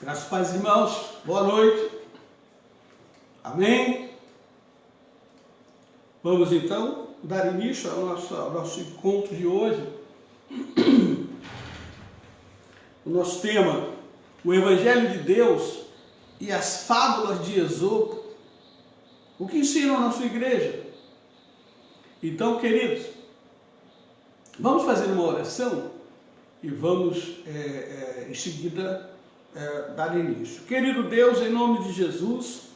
Graças a paz, irmãos, boa noite, amém? Vamos então dar início ao nosso encontro de hoje. O nosso tema, o Evangelho de Deus e as fábulas de Esopo, o que ensinam a nossa igreja. Então, queridos, vamos fazer uma oração e vamos em seguida dar início. Querido Deus, em nome de Jesus,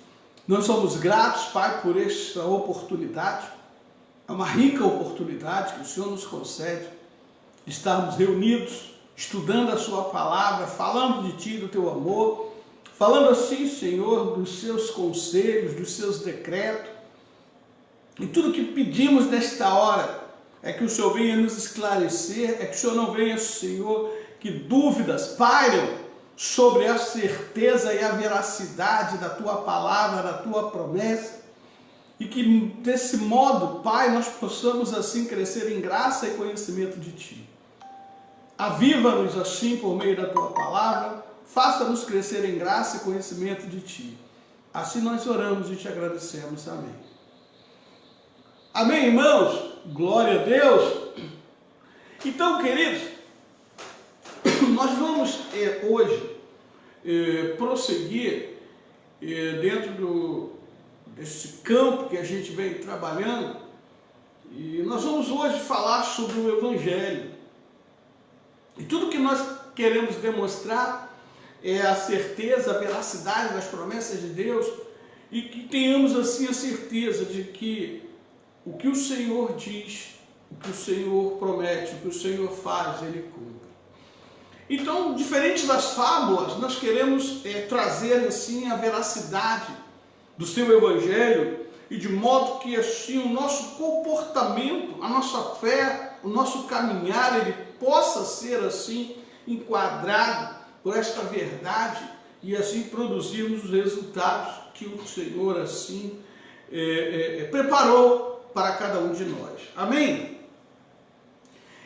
nós somos gratos, Pai, por esta oportunidade. É uma rica oportunidade que o Senhor nos concede de estarmos reunidos, estudando a Sua palavra, falando de Ti, do Teu amor, falando assim, Senhor, dos Seus conselhos, dos Seus decretos. E tudo que pedimos nesta hora é que o Senhor venha nos esclarecer, é que o Senhor não venha, Senhor, que dúvidas pairem sobre a certeza e a veracidade da Tua palavra, da Tua promessa, e que desse modo, Pai, nós possamos assim crescer em graça e conhecimento de Ti. Aviva-nos assim por meio da Tua palavra, faça-nos crescer em graça e conhecimento de Ti. Assim nós oramos e Te agradecemos. Amém. Amém, irmãos? Glória a Deus! Então, queridos, nós vamos hoje prosseguir dentro desse campo que a gente vem trabalhando, e nós vamos hoje falar sobre o Evangelho. E tudo que nós queremos demonstrar é a certeza, a veracidade das promessas de Deus, e que tenhamos assim a certeza de que o que o Senhor diz, o que o Senhor promete, o que o Senhor faz, Ele cumpre. Então, diferente das fábulas, nós queremos trazer assim a veracidade do seu Evangelho, e de modo que assim o nosso comportamento, a nossa fé, o nosso caminhar, ele possa ser assim enquadrado por esta verdade e assim produzirmos os resultados que o Senhor assim preparou para cada um de nós. Amém?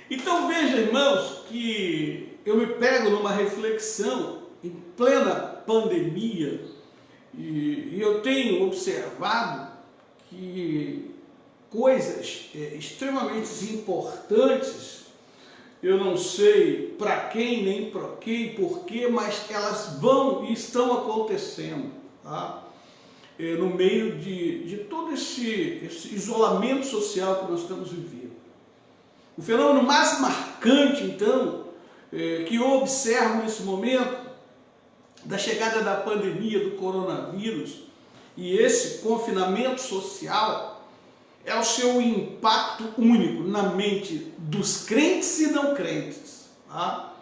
Então veja, irmãos, que eu me pego numa reflexão em plena pandemia, e eu tenho observado que coisas extremamente importantes, eu não sei para quem, nem para quem, por quê, mas elas vão e estão acontecendo, tá? No meio de todo esse isolamento social que nós estamos vivendo. O fenômeno mais marcante, então, que eu observo nesse momento, da chegada da pandemia do coronavírus e esse confinamento social, é o seu impacto único na mente dos crentes e não crentes. Tá?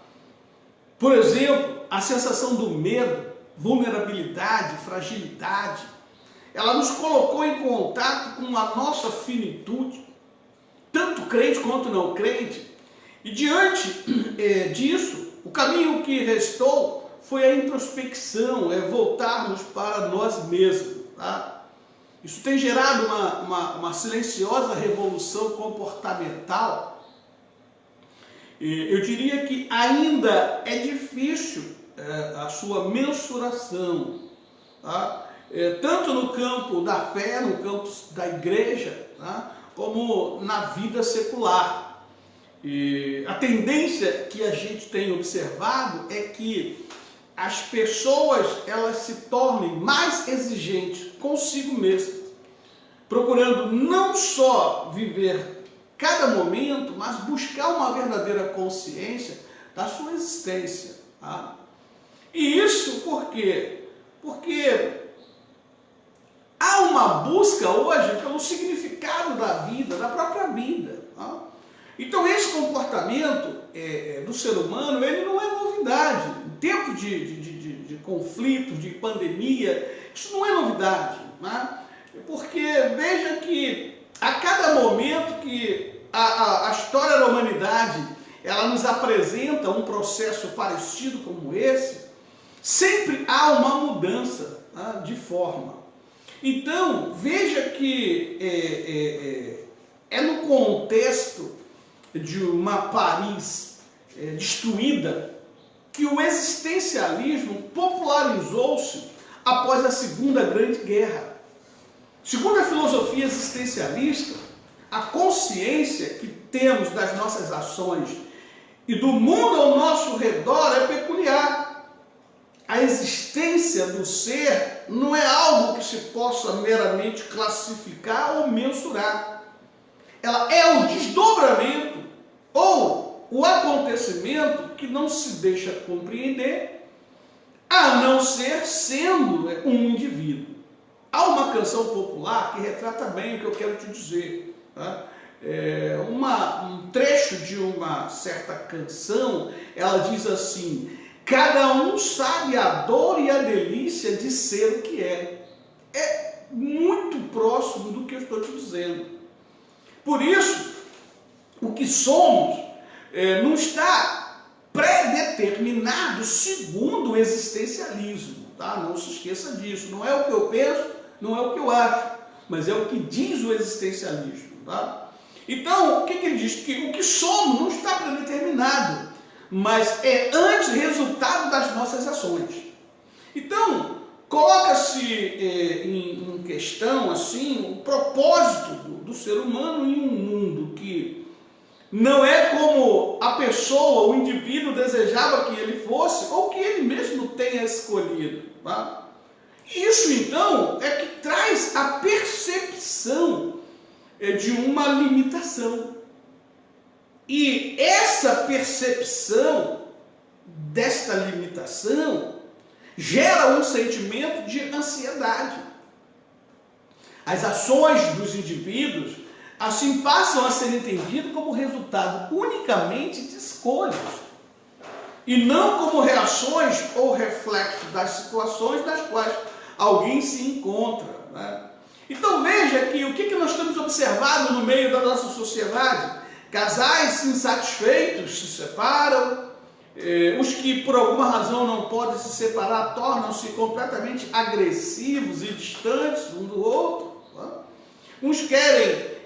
Por exemplo, a sensação do medo, vulnerabilidade, fragilidade, ela nos colocou em contato com a nossa finitude, tanto crente quanto não crente, e diante disso, o caminho que restou foi a introspecção, voltarmos para nós mesmos. Tá? Isso tem gerado uma silenciosa revolução comportamental. Eu diria que ainda é difícil a sua mensuração, tá? Tanto no campo da fé, no campo da igreja, tá? Como na vida secular. E a tendência que a gente tem observado é que as pessoas elas se tornem mais exigentes consigo mesmas, procurando não só viver cada momento, mas buscar uma verdadeira consciência da sua existência. Tá? E isso por quê? Porque há uma busca hoje pelo significado da vida, da própria vida. Tá? Então esse comportamento do ser humano, ele não é novidade. Em tempo de conflito, de pandemia, isso não é novidade. Né? Porque veja que a cada momento que a história da humanidade ela nos apresenta um processo parecido como esse, sempre há uma mudança, tá? De forma. Então, veja que é no contexto de uma Paris destruída, que o existencialismo popularizou-se após a Segunda Grande Guerra. Segundo a filosofia existencialista, a consciência que temos das nossas ações e do mundo ao nosso redor é peculiar. A existência do ser não é algo que se possa meramente classificar ou mensurar. Ela é o desdobramento ou o acontecimento que não se deixa compreender, a não ser sendo um indivíduo. Há uma canção popular que retrata bem o que eu quero te dizer. Tá? Um trecho de uma certa canção, ela diz assim: cada um sabe a dor e a delícia de ser o que é. É muito próximo do que eu estou te dizendo. Por isso, o que somos não está pré-determinado segundo o existencialismo. Tá? Não se esqueça disso. Não é o que eu penso, não é o que eu acho, mas é o que diz o existencialismo. Tá? Então, o que ele diz? Que o que somos não está pré-determinado, mas é antes resultado das nossas ações. Então, coloca-se em questão assim, o propósito do ser humano em um mundo que não é como a pessoa, o indivíduo desejava que ele fosse, ou que ele mesmo tenha escolhido. Tá? Isso, então, é que traz a percepção de uma limitação. E essa percepção desta limitação gera um sentimento de ansiedade. As ações dos indivíduos, assim, passam a ser entendidas como resultado unicamente de escolhas, e não como reações ou reflexos das situações nas quais alguém se encontra. Né? Então veja que o que nós temos observado no meio da nossa sociedade: casais insatisfeitos se separam, os que por alguma razão não podem se separar tornam-se completamente agressivos e distantes um do outro. Né? Uns querem,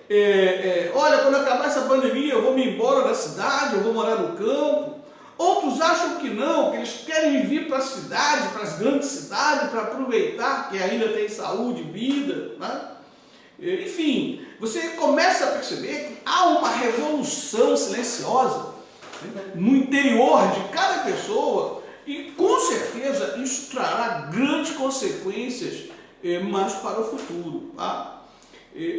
olha, quando acabar essa pandemia eu vou me embora da cidade, eu vou morar no campo. Outros acham que não, que eles querem vir para a cidade, para as grandes cidades, para aproveitar que ainda tem saúde e vida. Né? Enfim, você começa a perceber que há uma revolução silenciosa no interior de cada pessoa, e com certeza isso trará grandes consequências mais para o futuro. Tá?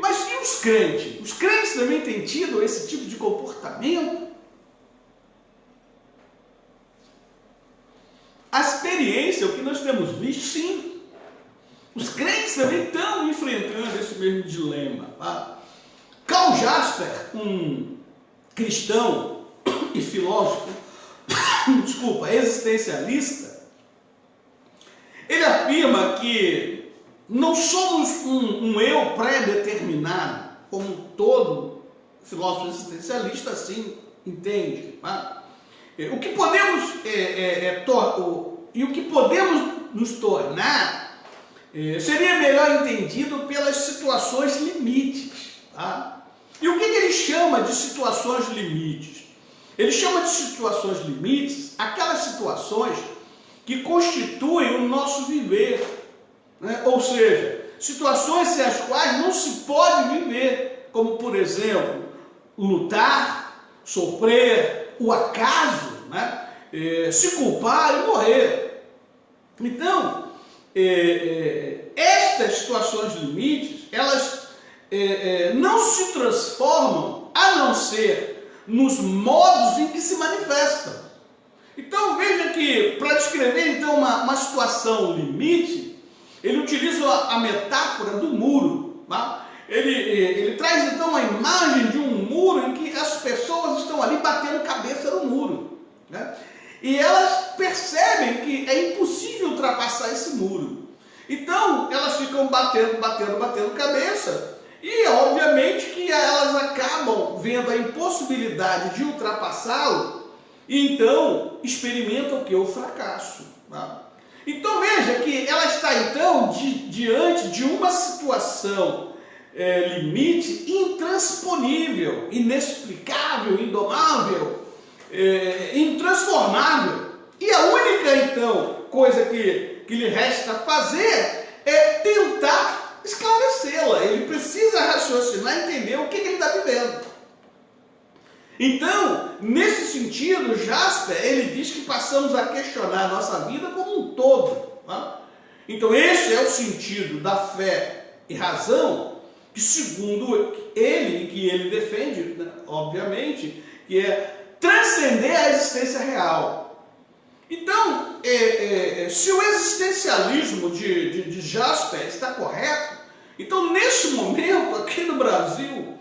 Mas e os crentes? Os crentes também têm tido esse tipo de comportamento? A experiência, o que nós temos visto, sim. Os crentes também estão enfrentando esse mesmo dilema. Tá? Karl Jasper, um cristão e filósofo, existencialista, ele afirma que não somos um eu pré-determinado, como todo filósofo existencialista assim entende. Tá? O que podemos nos tornar seria melhor entendido pelas situações limites. Tá? E o que ele chama de situações limites? Ele chama de situações limites aquelas situações que constituem o nosso viver. Né? Ou seja, situações sem as quais não se pode viver, como, por exemplo, lutar, sofrer, o acaso, né? Se culpar e morrer. Então, estas situações limites, elas não se transformam a não ser nos modos em que se manifestam. Então veja que, para descrever então uma situação limite, ele utiliza a metáfora do muro. Tá? Ele traz então a imagem de um muro em que as pessoas estão ali batendo cabeça no muro. Né? E elas percebem que é impossível ultrapassar esse muro. Então elas ficam batendo cabeça. E obviamente que elas acabam vendo a impossibilidade de ultrapassá-lo, e então experimentam o que? O fracasso. Tá? Então veja que ela está então diante de uma situação limite intransponível, inexplicável, indomável, intransformável. E a única, então, coisa que lhe resta fazer é tentar esclarecê-la. Ele precisa raciocinar e entender o que ele está vivendo. Então, nesse sentido, Jasper, ele diz que passamos a questionar a nossa vida como um todo. Tá? Então, esse é o sentido da fé e razão, que segundo ele, e que ele defende, né, obviamente, que é transcender a existência real. Então, se o existencialismo de Jasper está correto, então nesse momento, aqui no Brasil,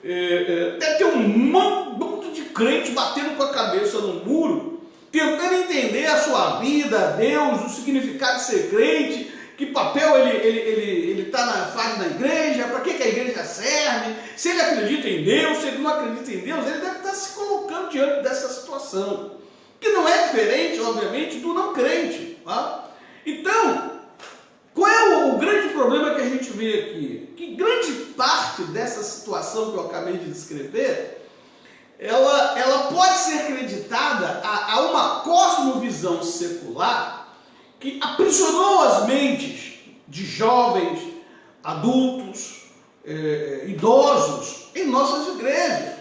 deve ter um monte de crente batendo com a cabeça no muro, tentando entender a sua vida, Deus, o significado de ser crente, que papel ele faz na igreja, para que a igreja serve, se ele acredita em Deus, se ele não acredita em Deus, ele deve estar se colocando diante dessa situação, que não é diferente, obviamente, do não crente. Tá? Então, qual é o grande problema que a gente vê aqui? Que grande parte dessa situação que eu acabei de descrever, ela pode ser acreditada a uma cosmovisão secular que aprisionou as mentes de jovens, adultos, idosos em nossas igrejas.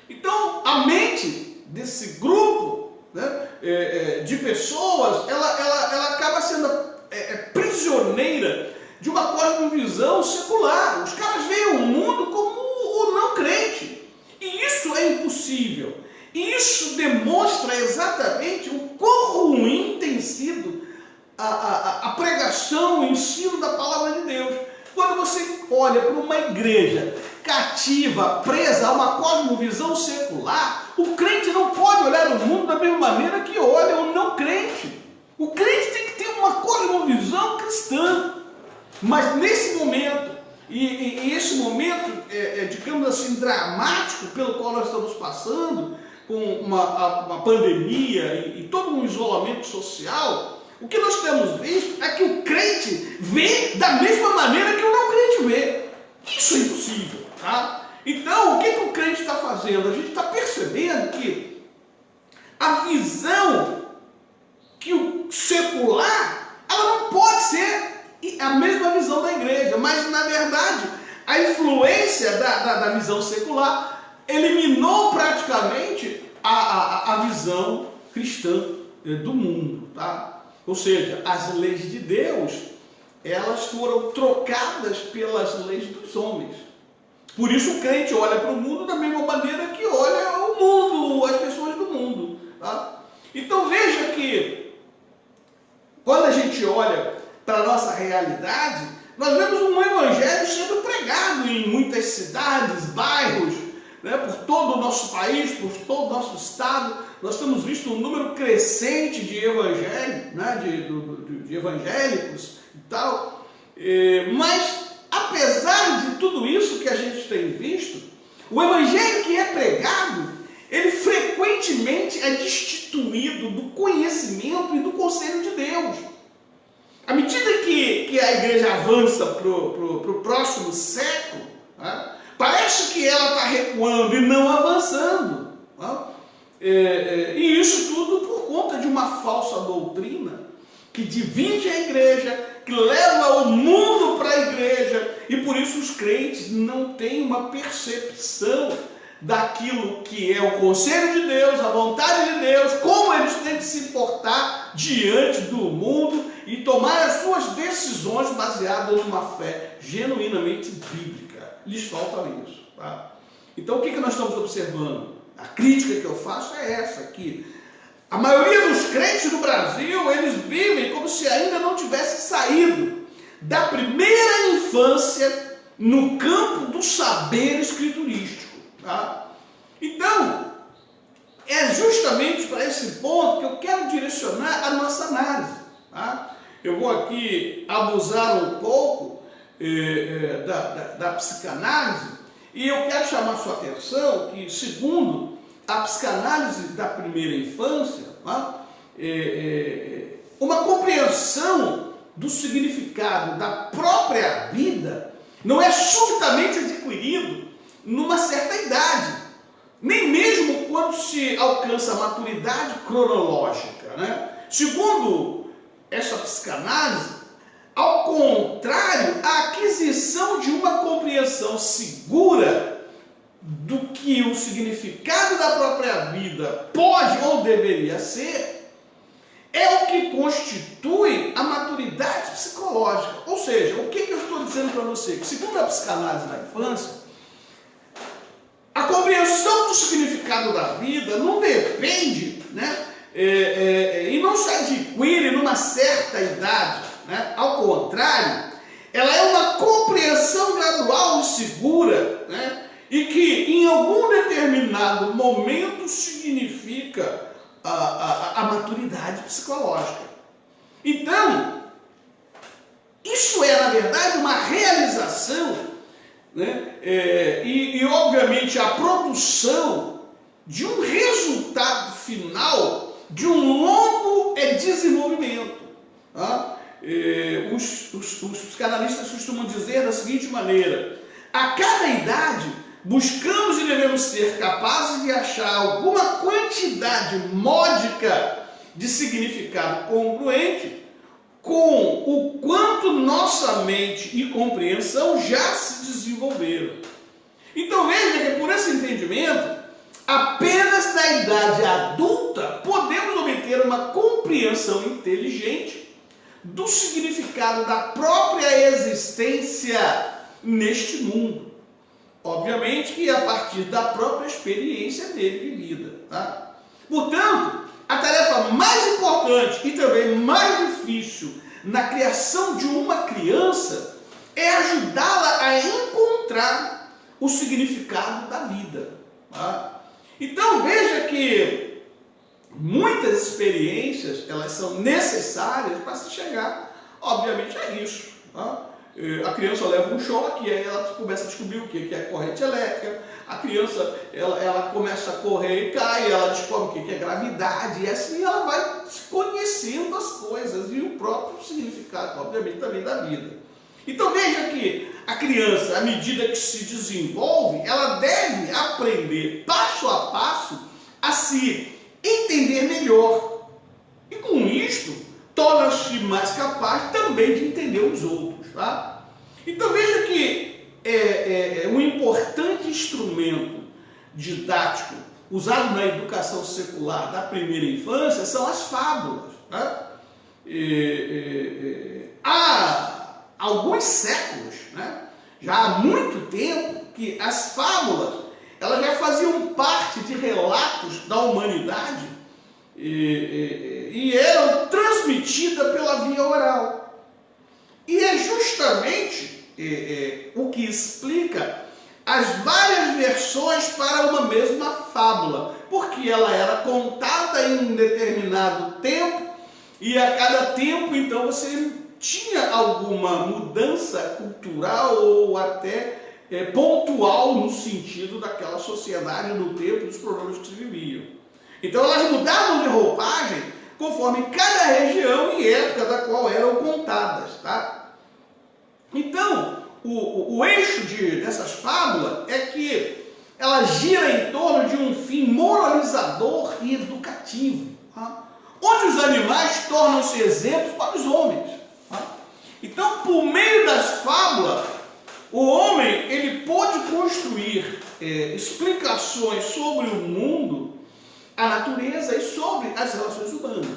Então, a mente desse grupo, né, de pessoas, ela acaba sendo prisioneira de uma cosmovisão secular. Os caras veem o mundo como o não crente. E isso é impossível. E isso demonstra exatamente o quão ruim tem sido a pregação, o ensino da palavra de Deus. Quando você olha para uma igreja cativa, presa a uma cosmovisão secular, o crente não pode olhar o mundo da mesma maneira que olha o não crente. O crente tem que ter uma cosmovisão cristã. Mas nesse momento, e esse momento, digamos assim, dramático pelo qual nós estamos passando, com uma pandemia e todo um isolamento social, o que nós temos visto é que o crente vê da mesma maneira que o não crente vê. Isso é impossível. Tá? Então, o que o crente está fazendo? A gente está percebendo que a visão que o secular, ela não pode ser a mesma visão da igreja, mas na verdade a influência da visão secular eliminou praticamente a visão cristã do mundo, tá? Ou seja, as leis de Deus, elas foram trocadas pelas leis dos homens. Por isso o crente olha para o mundo da mesma maneira que olha o mundo, as pessoas do mundo, tá? Então veja que quando a gente olha para a nossa realidade, nós vemos um evangelho sendo pregado em muitas cidades, bairros, né, por todo o nosso país, por todo o nosso estado. Nós temos visto um número crescente de evangelho, né, de evangélicos e tal. Mas, apesar de tudo isso que a gente tem visto, o evangelho que é pregado, ele frequentemente é destituído do conhecimento e do conselho de Deus. À medida que a igreja avança para o próximo século, né, parece que ela está recuando e não avançando. Né? E isso tudo por conta de uma falsa doutrina que divide a igreja, que leva o mundo para a igreja, e por isso os crentes não têm uma percepção daquilo que é o conselho de Deus, a vontade de Deus, como eles têm que se portar diante do mundo e tomar as suas decisões baseadas numa fé genuinamente bíblica. Lhes falta isso. Tá? Então o que nós estamos observando? A crítica que eu faço é essa, que a maioria dos crentes no Brasil, eles vivem como se ainda não tivessem saído da primeira infância no campo do saber escriturístico. Tá? Então, é justamente para esse ponto que eu quero direcionar a nossa análise. Tá? Eu vou aqui abusar um pouco da psicanálise, e eu quero chamar a sua atenção que, segundo a psicanálise da primeira infância, tá? Uma compreensão do significado da própria vida não é subitamente adquirido numa certa idade, nem mesmo quando se alcança a maturidade cronológica. né? Segundo essa psicanálise, ao contrário, a aquisição de uma compreensão segura do que o significado da própria vida pode ou deveria ser, é o que constitui a maturidade psicológica. Ou seja, o que eu estou dizendo para você? Que segundo a psicanálise da infância, a compreensão do significado da vida não depende, né? E não se adquire numa certa idade, né? Ao contrário, ela é uma compreensão gradual e segura, né? E que em algum determinado momento significa a maturidade psicológica. Então, isso é, na verdade, uma realização, né? E obviamente, a produção de um resultado final de um longo desenvolvimento. Tá? Os psicanalistas costumam dizer da seguinte maneira: a cada idade, buscamos e devemos ser capazes de achar alguma quantidade módica de significado congruente com o quanto nossa mente e compreensão já se desenvolveram. Então veja que por esse entendimento, apenas na idade adulta podemos obter uma compreensão inteligente do significado da própria existência neste mundo. Obviamente que a partir da própria experiência dele vivida. Tá? Portanto, a tarefa mais importante e também mais difícil na criação de uma criança é ajudá-la a encontrar o significado da vida. Tá? Então veja que muitas experiências elas são necessárias para se chegar, obviamente, a isso. Tá? A criança leva um choque e aí ela começa a descobrir o que é corrente elétrica. A criança ela começa a correr e cai, ela descobre o que é gravidade, e assim ela vai conhecendo as coisas e o próprio significado, obviamente, também da vida. Então veja que a criança, à medida que se desenvolve, ela deve aprender passo a passo a se entender melhor. E com isto, torna-se mais capaz também de entender os outros. Tá? Então veja que um importante instrumento didático usado na educação secular da primeira infância são as fábulas. Tá? Há alguns séculos, né? Já há muito tempo, que as fábulas elas já faziam parte de relatos da humanidade e eram transmitidas pela via oral. E é justamente o que explica as várias versões para uma mesma fábula, porque ela era contada em um determinado tempo e a cada tempo, então, você tinha alguma mudança cultural ou até pontual no sentido daquela sociedade no tempo dos problemas que se viviam. Então elas mudavam de roupagem conforme cada região e época da qual eram contadas. Tá? Então, o eixo dessas fábulas é que ela gira em torno de um fim moralizador e educativo, tá? Onde os animais tornam-se exemplos para os homens. Tá? Então, por meio das fábulas, o homem ele pôde construir explicações sobre o mundo, a natureza e sobre as relações humanas.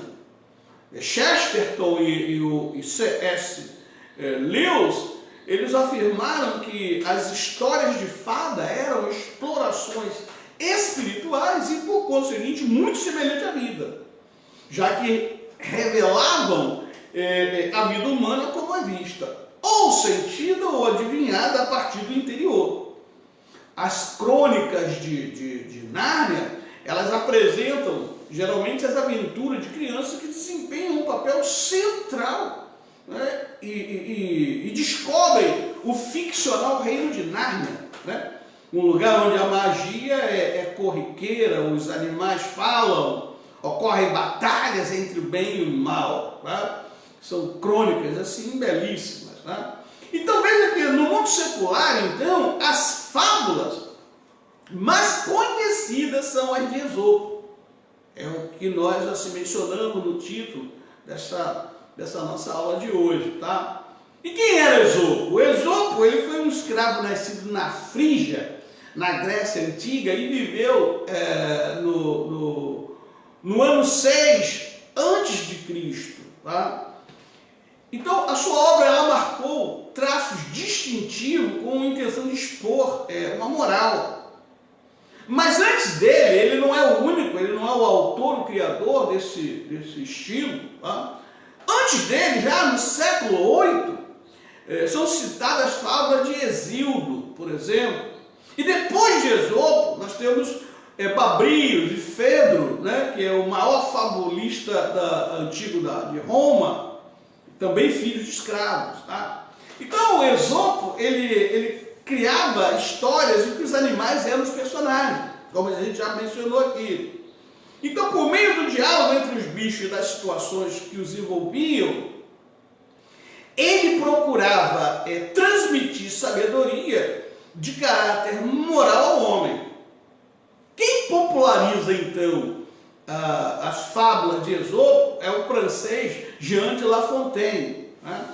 Chesterton e C.S. Lewis, eles afirmaram que as histórias de fada eram explorações espirituais e, por conseguinte, muito semelhantes à vida, já que revelavam a vida humana como é vista, ou sentida ou adivinhada a partir do interior. As crônicas de Nárnia, elas apresentam geralmente as aventuras de crianças que desempenham um papel central, né? E descobrem o ficcional reino de Nárnia, né? Um lugar onde a magia é corriqueira, os animais falam, ocorrem batalhas entre o bem e o mal. Tá? São crônicas assim belíssimas. Tá? Então veja que no mundo secular, então, as fábulas mais conhecidas são as de Esopo. É o que nós assim mencionamos no título dessa nossa aula de hoje, tá? E quem era Esopo? O Esopo, ele foi um escravo nascido na Frígia, na Grécia Antiga, e viveu no ano 6 antes de Cristo, tá? Então, a sua obra ela marcou traços distintivos com a intenção de expor uma moral. Mas antes dele, ele não é o único, ele não é o autor, o criador desse estilo, tá? Antes dele, já no século VIII, são citadas as fábulas de Hesíodo, por exemplo. E depois de Esopo, nós temos Babrios e Fedro, né, que é o maior fabulista antigo de Roma, também filho de escravos. Tá? Então, o Esopo, ele criava histórias em que os animais eram os personagens, como a gente já mencionou aqui. Então, por meio do diálogo entre os bichos e das situações que os envolviam, ele procurava transmitir sabedoria de caráter moral ao homem. Quem populariza, então, as fábulas de Esopo é o francês Jean de La Fontaine. Né?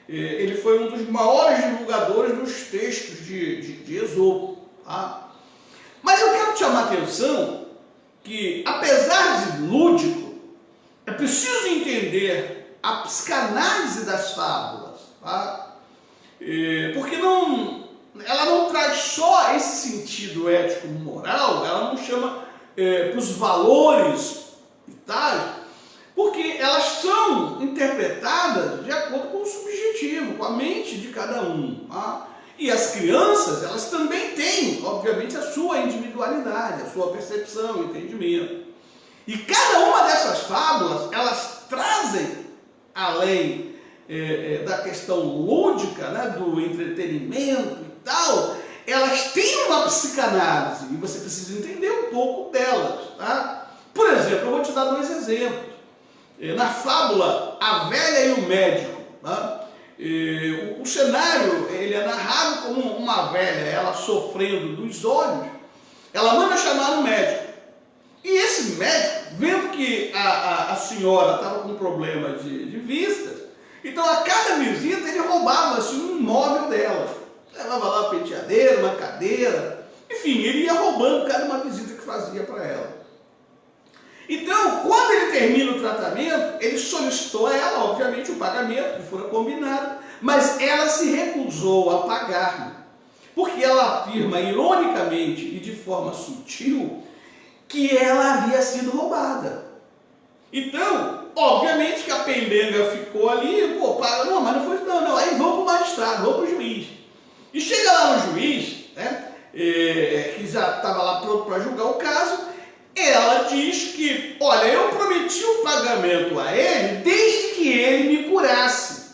Ele foi um dos maiores divulgadores dos textos de Esopo. Tá? Mas eu quero te chamar a atenção que, apesar de lúdico, é preciso entender a psicanálise das fábulas, tá? Porque ela não traz só esse sentido ético-moral, ela não chama para os valores vitais, porque elas são interpretadas de acordo com o subjetivo, com a mente de cada um. Tá? E as crianças, elas também têm, obviamente, a sua individualidade, a sua percepção, entendimento. E cada uma dessas fábulas, elas trazem, além da questão lúdica, né, do entretenimento e tal, elas têm uma psicanálise e você precisa entender um pouco delas. Tá? Por exemplo, eu vou te dar 2 exemplos. Na fábula A Velha e o Médico, tá? O cenário ele é narrado como uma velha, ela sofrendo dos olhos, ela manda chamar um médico. E esse médico, vendo que a senhora estava com problema de vistas, então a cada visita ele roubava assim, um móvel dela. Levava lá uma penteadeira, uma cadeira, enfim, ele ia roubando cada uma visita que fazia para ela. Então, quando ele termina o tratamento, ele solicitou a ela, obviamente, o pagamento que fora combinado, mas ela se recusou a pagar, porque ela afirma, ironicamente e de forma sutil, que ela havia sido roubada. Então, obviamente que a pendenga ficou ali, paga, não, mas não foi, não, aí vão para o magistrado, vão para o juiz. E chega lá no juiz, né, que já estava lá pronto para julgar o caso, ela diz que, olha, eu prometi o pagamento a ele desde que ele me curasse.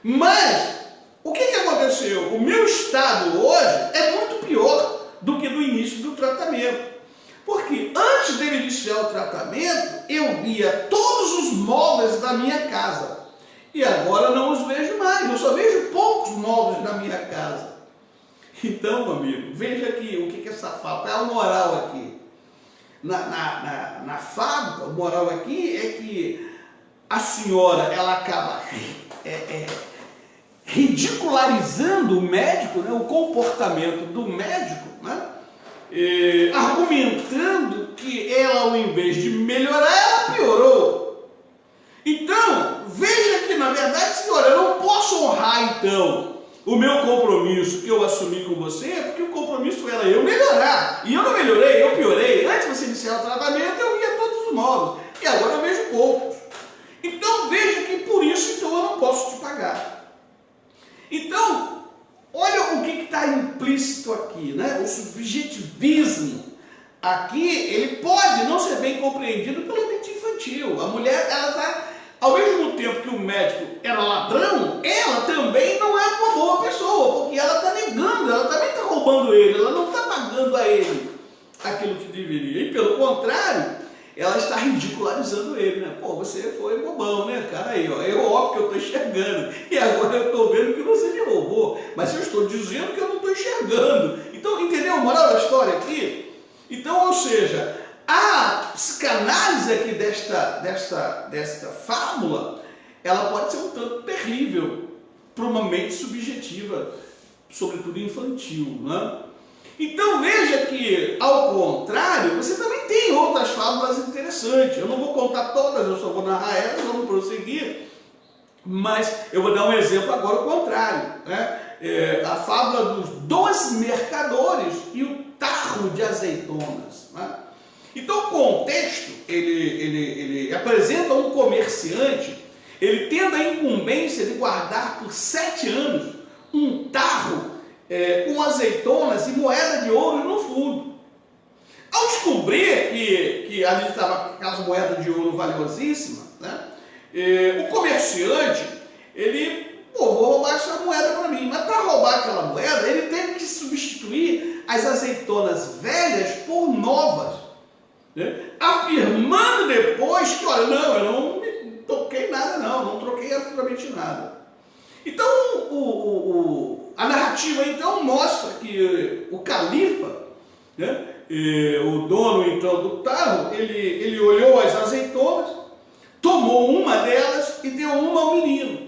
Mas, o que aconteceu? O meu estado hoje é muito pior do que no início do tratamento. Porque antes dele iniciar o tratamento, eu via todos os móveis da minha casa. E agora não os vejo mais, eu só vejo poucos móveis da minha casa. Então, meu amigo, veja aqui o que é essa fábula, qual é a moral aqui. Na fábula, a moral aqui é que a senhora, ela acaba ridicularizando o médico, né, o comportamento do médico, né, argumentando que ela, ao invés de melhorar, ela piorou. Então, veja que, na verdade, senhora, eu não posso honrar, então, o meu compromisso que eu assumi com você, porque o compromisso era eu melhorar. E eu não melhorei, eu piorei. Antes de você iniciar o tratamento, eu via todos os móveis. E agora eu vejo poucos. Então, veja que por isso, então, eu não posso te pagar. Então, olha o que está implícito aqui, né? O subjetivismo aqui, ele pode não ser bem compreendido pela mente infantil. A mulher, ela está, ao mesmo tempo que o médico era ladrão, ela também não é uma boa pessoa, porque ela está negando, ela também está roubando ele, ela não está pagando a ele aquilo que deveria. E pelo contrário, ela está ridicularizando ele, né? Pô, você foi bobão, né, cara? Aí, ó, é óbvio que eu estou enxergando. E agora eu estou vendo que você me roubou. Mas eu estou dizendo que eu não estou enxergando. Então, entendeu a moral da história aqui? Então, ou seja, A psicanálise aqui desta fábula, ela pode ser um tanto terrível para uma mente subjetiva, sobretudo infantil, né? Então veja que, ao contrário, você também tem outras fábulas interessantes. Eu não vou contar todas, eu só vou narrar elas, vamos prosseguir. Mas eu vou dar um exemplo agora, o contrário, né? A fábula dos 2 mercadores e o tarro de azeitonas, né? Então o contexto, ele apresenta um comerciante, ele tendo a incumbência de guardar por 7 anos um tarro com azeitonas e moeda de ouro no fundo. Ao descobrir que ali estava aquelas moedas de ouro valiosíssimas, né? O comerciante, vou roubar essa moeda para mim, mas para roubar aquela moeda, ele teve que substituir as azeitonas velhas por novas, né? Afirmando depois que, olha, não, eu não me toquei nada não troquei absolutamente nada. Então, a narrativa então mostra que o califa, né, o dono então do tarro, ele olhou as azeitonas, tomou uma delas e deu uma ao menino.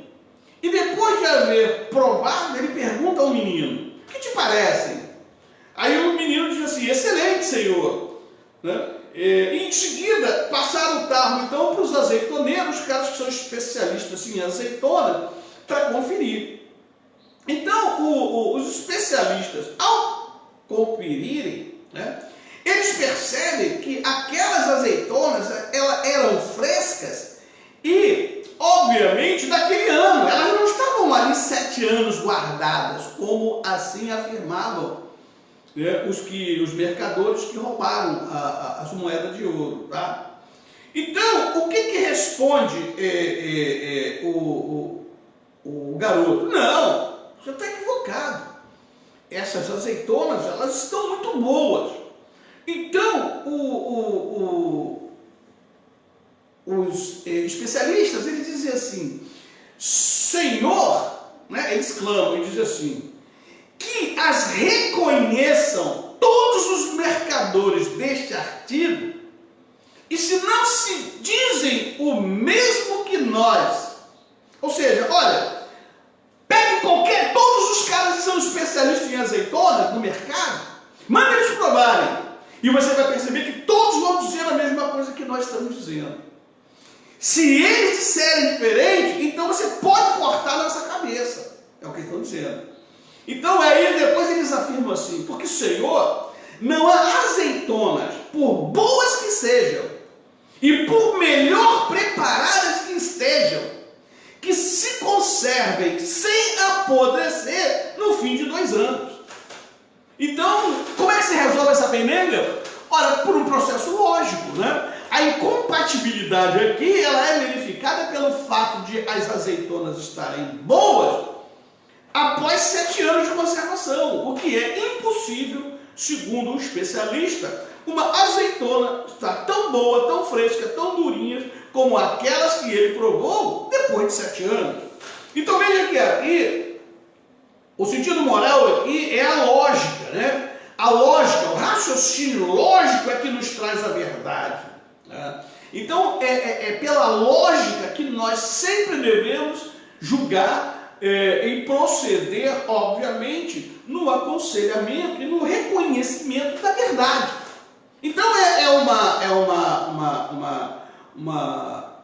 E depois de haver provado, ele pergunta ao menino: o que te parecem? Aí o menino diz assim: excelente, senhor, né? E em seguida passaram o tarro então para os azeitoneiros, caras que são especialistas em azeitona, para conferir. Então os especialistas, ao conferirem, né, eles percebem que aquelas azeitonas eram frescas e, obviamente, daquele ano. Elas não estavam ali 7 anos guardadas, como assim afirmavam, né, os mercadores que roubaram as moedas de ouro. Tá? Então, o que responde o garoto? Não, você está equivocado. Essas azeitonas, elas estão muito boas. Então, os especialistas, eles dizem assim: Senhor, né, eles clamam e dizem assim, que as reconheçam todos os mercadores deste artigo, e se não se dizem o mesmo que nós, ou seja, olha, pegue todos os caras que são especialistas em azeitonas no mercado, manda eles provarem. E você vai perceber que todos vão dizer a mesma coisa que nós estamos dizendo. Se eles disserem diferente, então você pode cortar nossa cabeça. É o que estão dizendo. Então aí depois eles afirmam assim: porque, Senhor, não há azeitonas, por boas que sejam, e por melhor preparadas que estejam, que se conservem sem apodrecer no fim de 2 anos. Então, como é que se resolve essa pendenga? Ora, por um processo lógico, né? A incompatibilidade aqui, ela é verificada pelo fato de as azeitonas estarem boas após 7 anos de conservação, o que é impossível, segundo o especialista, uma azeitona estar tão boa, tão fresca, tão durinha, como aquelas que ele provou depois de 7 anos. Então veja que aqui, o sentido moral aqui é a lógica, né? A lógica, o raciocínio lógico é que nos traz a verdade, né? Então é pela lógica que nós sempre devemos julgar e proceder, obviamente, no aconselhamento e no reconhecimento da verdade. Então uma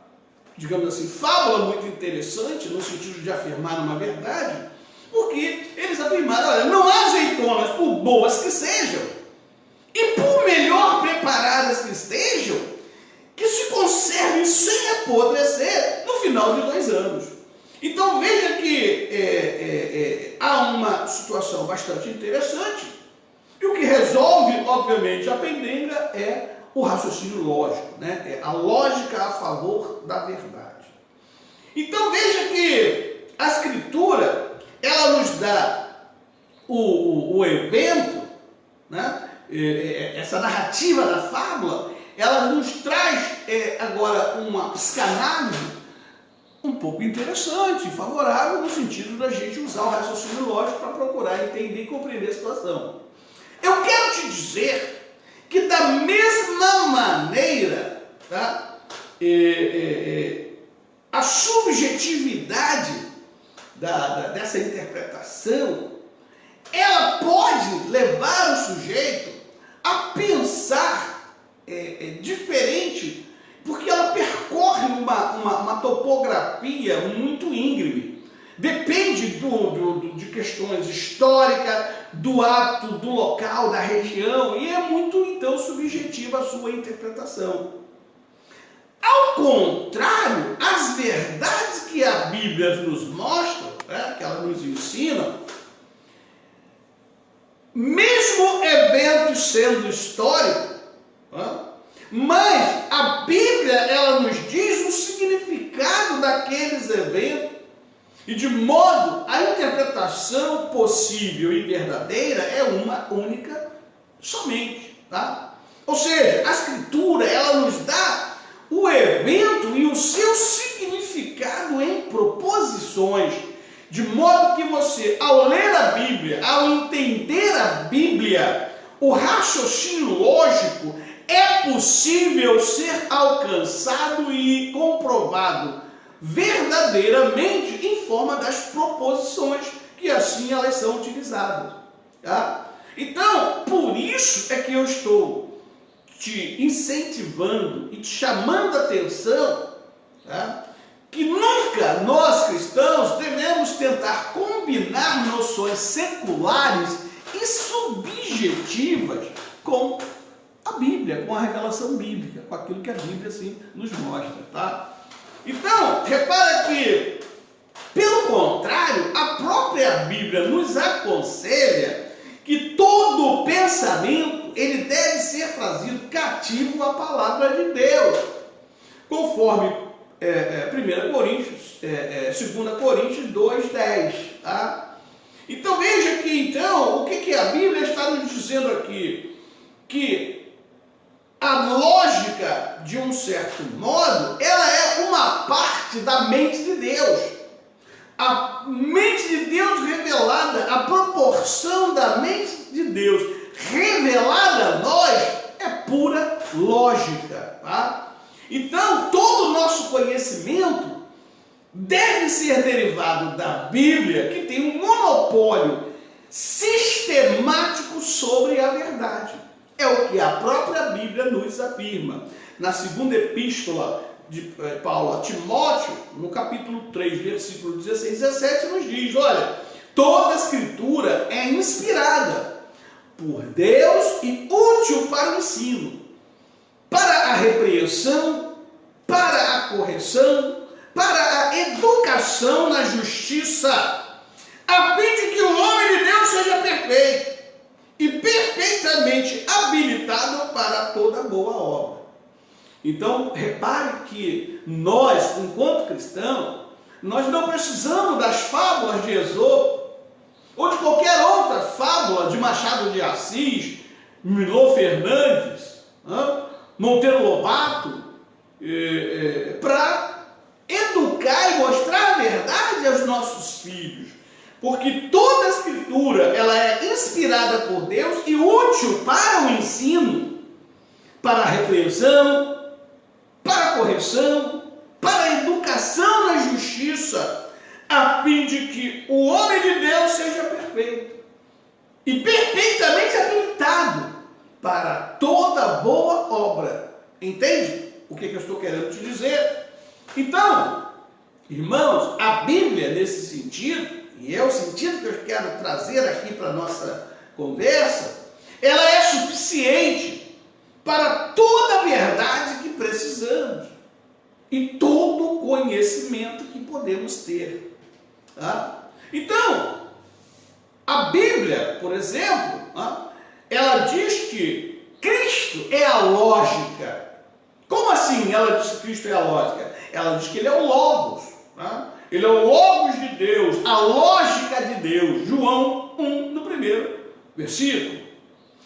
digamos assim, fábula muito interessante no sentido de afirmar uma verdade, porque eles afirmaram: olha, não há azeitonas, por boas que sejam, e por melhor preparadas que estejam, que se conservem sem apodrecer no final de 2 anos. Então veja que há uma situação bastante interessante, e o que resolve, obviamente, a pendenga é o raciocínio lógico, né? É a lógica a favor da verdade. Então veja que a Escritura, ela nos dá o evento, né? Essa narrativa da fábula, ela nos traz agora uma psicanálise um pouco interessante, favorável, no sentido da gente usar o raciocínio lógico para procurar entender e compreender a situação. Eu quero te dizer que da mesma tá? A subjetividade dessa interpretação, ela pode levar o sujeito a pensar diferente, porque ela percorre uma topografia muito íngreme. Depende de questões históricas, do ato, do local, da região, e é muito, então, subjetiva a sua interpretação. Ao contrário, as verdades que a Bíblia nos mostra, que ela nos ensina, mesmo eventos sendo históricos, mas a Bíblia, ela nos diz o significado daqueles eventos, e de modo a interpretação possível e verdadeira é uma única somente, tá? Ou seja, a Escritura, ela nos dá o evento e o seu significado em proposições, de modo que você, ao ler a Bíblia, ao entender a Bíblia, o raciocínio lógico é possível ser alcançado e comprovado verdadeiramente em forma das proposições, que assim elas são utilizadas, tá? Então, por isso é que eu estou te incentivando e te chamando a atenção, tá? Que nunca nós cristãos devemos tentar combinar noções seculares e subjetivas com a Bíblia, com a revelação bíblica, com aquilo que a Bíblia assim nos mostra, tá? Então, repara que, pelo contrário, a própria Bíblia nos aconselha que todo pensamento ele deve ser trazido cativo à palavra de Deus, conforme 2 Coríntios 2:10, tá? Então veja que então, o que a Bíblia está nos dizendo aqui? Que a lógica, de um certo modo, ela é uma parte da mente de Deus. A mente de Deus revelada, a proporção da mente de Deus revelada a nós é pura lógica, tá? Então, todo o nosso conhecimento deve ser derivado da Bíblia, que tem um monopólio sistemático sobre a verdade. É o que a própria Bíblia nos afirma. Na segunda epístola de Paulo a Timóteo, no capítulo 3, versículo 16 e 17, nos diz, olha, toda a Escritura é inspirada por Deus e útil para o ensino, para a repreensão, para a correção, para a educação na justiça, a fim de que o homem de Deus seja perfeito e perfeitamente habilitado para toda boa obra. Então, repare que nós, enquanto cristãos, nós não precisamos das fábulas de Esopo, ou de qualquer outra fábula de Machado de Assis, Milor Fernandes, Monteiro Lobato, para educar e mostrar a verdade aos nossos filhos. Porque toda a Escritura, ela é inspirada por Deus e útil para o ensino, para a repreensão, para a correção, para a educação na justiça, a fim de que o homem de Deus seja perfeito e perfeitamente habilitado para toda boa obra. Entende o que eu estou querendo te dizer? Então, irmãos, a Bíblia, nesse sentido, e é o sentido que eu quero trazer aqui para a nossa conversa, ela é suficiente para toda a verdade que precisamos e todo o conhecimento que podemos ter, tá? Então, a Bíblia, por exemplo, ela diz que Cristo é a lógica. Como assim ela diz que Cristo é a lógica? Ela diz que ele é o Logos, tá? Ele é o Logos de Deus, a lógica de Deus. João 1, no primeiro versículo.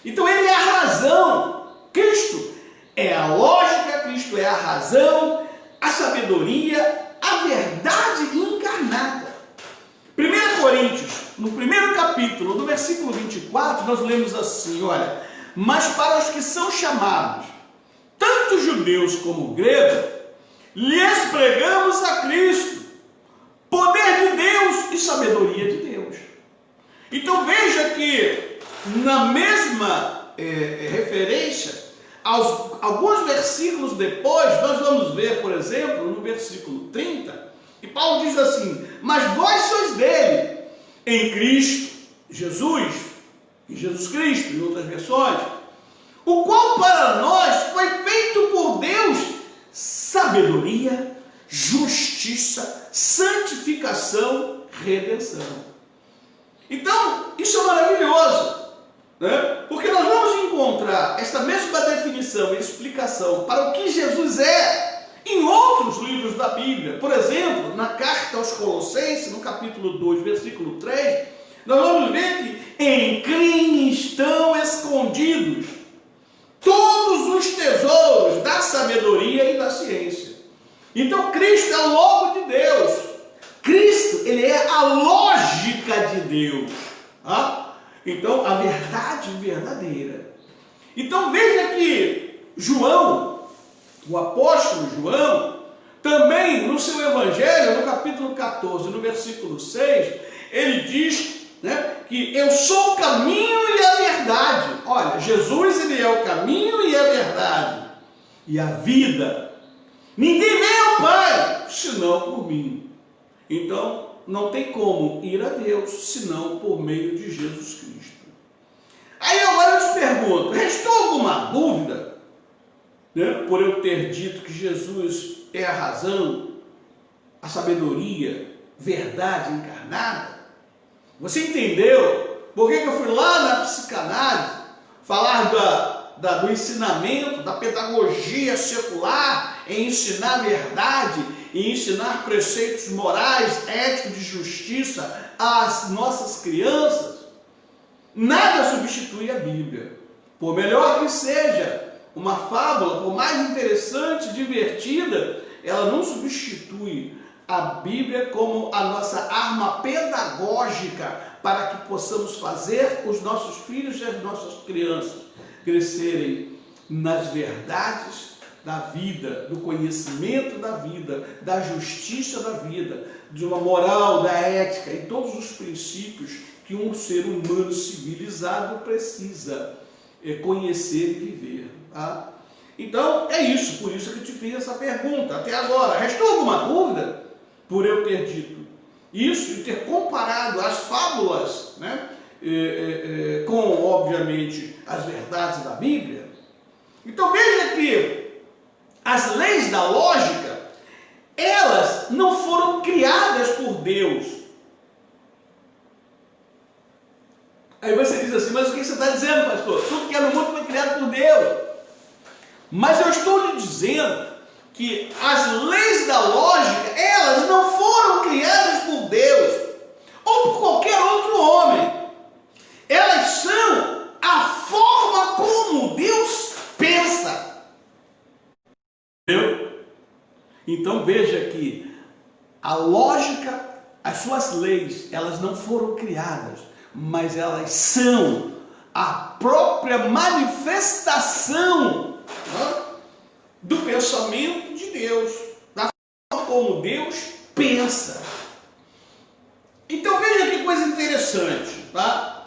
Então ele é a razão. Cristo é a lógica, Cristo é a razão, a sabedoria, a verdade encarnada. 1 Coríntios, no primeiro capítulo, no versículo 24, nós lemos assim, olha, mas para os que são chamados, tanto tanto judeus como gregos, lhes pregamos a Cristo, poder de Deus e sabedoria de Deus. Então veja que na mesma referência, alguns versículos depois, nós vamos ver, por exemplo, no versículo 30, e Paulo diz assim: mas vós sois dele, em Cristo Jesus, em Jesus Cristo, em outras versões, o qual para nós foi feito por Deus sabedoria, justiça, santificação, redenção. Então, isso é maravilhoso, né? Porque nós vamos encontrar esta mesma definição e explicação para o que Jesus é em outros livros da Bíblia. Por exemplo, na carta aos Colossenses, no capítulo 2, versículo 3, nós vamos ver que em quem estão escondidos todos os tesouros da sabedoria e da ciência. Então Cristo é o Logo de Deus. Cristo, ele é a lógica de Deus. Tá? Então, a verdade verdadeira. Então veja que João, o apóstolo João, também no seu evangelho, no capítulo 14, no versículo 6, ele diz, né, que eu sou o caminho e a verdade. Olha, Jesus, ele é o caminho e a verdade e a vida. Ninguém vem ao Pai senão por mim. Então, não tem como ir a Deus senão por meio de Jesus Cristo. Aí agora eu te pergunto, restou alguma dúvida, né, por eu ter dito que Jesus é a razão, a sabedoria, verdade encarnada? Você entendeu por que eu fui lá na psicanálise falar do ensinamento, da pedagogia secular em ensinar a verdade, em ensinar preceitos morais, éticos, de justiça às nossas crianças? Nada substitui a Bíblia. Por melhor que seja uma fábula, por mais interessante, divertida, ela não substitui a Bíblia como a nossa arma pedagógica para que possamos fazer os nossos filhos e as nossas crianças crescerem nas verdades da vida, do conhecimento da vida, da justiça da vida, de uma moral, da ética e todos os princípios que um ser humano civilizado precisa conhecer e viver. Tá? Então, é isso, por isso que eu te fiz essa pergunta. Até agora, restou alguma dúvida por eu ter dito isso e ter comparado as fábulas, né, com, obviamente, as verdades da Bíblia? Então, veja que as leis da lógica, elas não foram criadas por Deus. Aí você diz assim, mas o que você está dizendo, pastor? Tudo que é no mundo foi criado por Deus. Mas eu estou lhe dizendo que as leis da lógica, elas não foram criadas por Deus ou por qualquer outro homem. Elas são a forma como Deus pensa. Entendeu? Então veja que a lógica, as suas leis, elas não foram criadas, mas elas são a própria manifestação, né, do pensamento de Deus, da forma como Deus pensa. Então veja que coisa interessante, tá?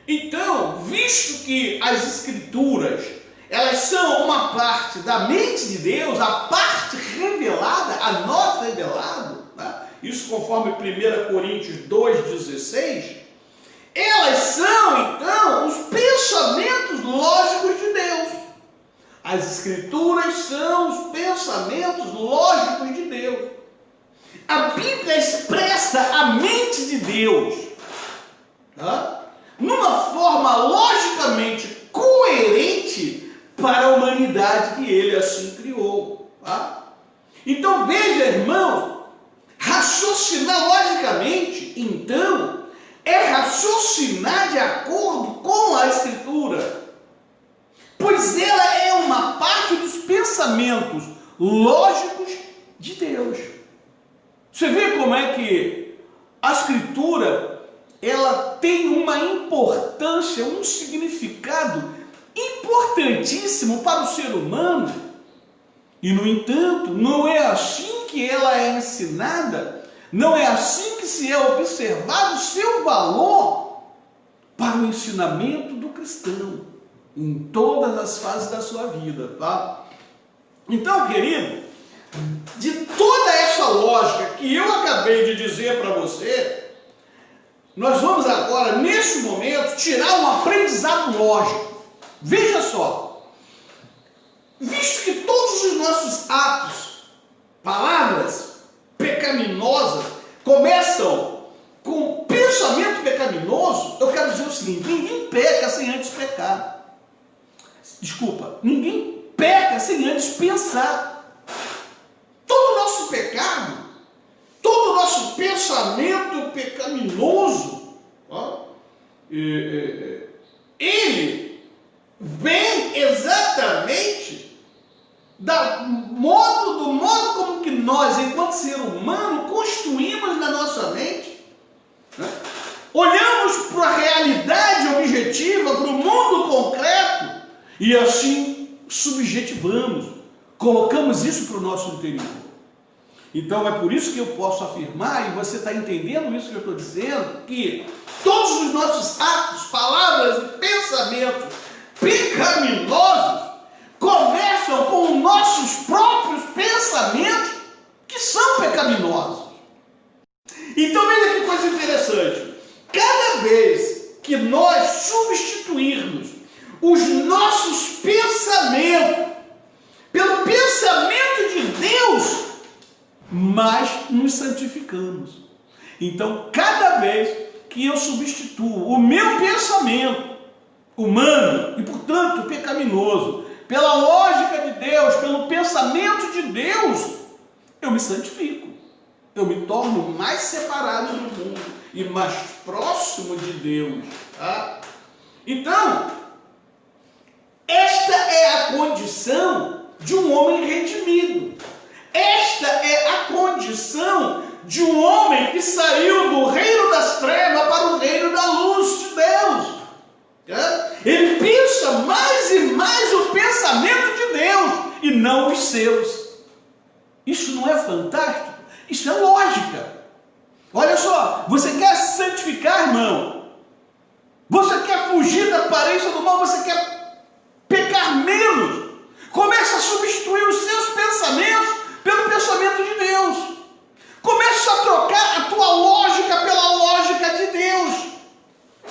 Então, visto que as Escrituras, elas são uma parte da mente de Deus, a parte revelada, a nós revelado, tá? Isso conforme 1 Coríntios 2,16, elas são, então, os pensamentos lógicos de Deus. As Escrituras são os pensamentos lógicos de Deus. A Bíblia expressa a mente de Deus, tá? Numa forma logicamente coerente para a humanidade que Ele assim criou. Tá? Então veja, irmãos, raciocinar logicamente, então, é raciocinar de acordo com a Escritura, pois ela é uma parte dos pensamentos lógicos de Deus. Você vê como é que a Escritura, ela tem uma importância, um significado importantíssimo para o ser humano, E, no entanto, não é assim que ela é ensinada, não é assim que se é observado o seu valor para o ensinamento do cristão, em todas as fases da sua vida, tá? Então, querido, de toda essa lógica que eu acabei de dizer para você, nós vamos agora, nesse momento, tirar um aprendizado lógico. Veja só. Visto que todos os nossos atos, palavras pecaminosas, começam com pensamento pecaminoso, eu quero dizer o seguinte: ninguém peca sem antes pecar. Desculpa, ninguém peca sem antes pensar. Todo o nosso pecado, todo o nosso pensamento pecaminoso, ele vem exatamente do modo como que nós, enquanto ser humano, construímos na nossa mente, né? Olhamos para a realidade objetiva, para o mundo concreto, e assim subjetivamos, colocamos isso para o nosso interior. Então é por isso que eu posso afirmar, e você está entendendo isso que eu estou dizendo, que todos os nossos atos, palavras e pensamentos pecaminosos começam com os nossos próprios pensamentos que são pecaminosos. Então veja que coisa interessante. Cada vez que nós substituirmos os nossos pensamentos pelo pensamento de Deus, mais nos santificamos. Então, cada vez que eu substituo o meu pensamento humano e, portanto, pecaminoso, pela lógica de Deus, pelo pensamento de Deus, eu me santifico. Eu me torno mais separado do mundo e mais próximo de Deus. Tá? Então, esta é a condição de um homem redimido. Esta é a condição de um homem que saiu do reino das trevas para o reino da luz de Deus. Ele pensa mais e mais o pensamento de Deus e não os seus. Isso não é fantástico? Isso é lógica. Olha só, você quer se santificar, irmão? Você quer fugir da aparência do mal? Você quer pecar menos? Comece a substituir os seus pensamentos pelo pensamento de Deus. Comece a trocar a tua lógica pela lógica de Deus.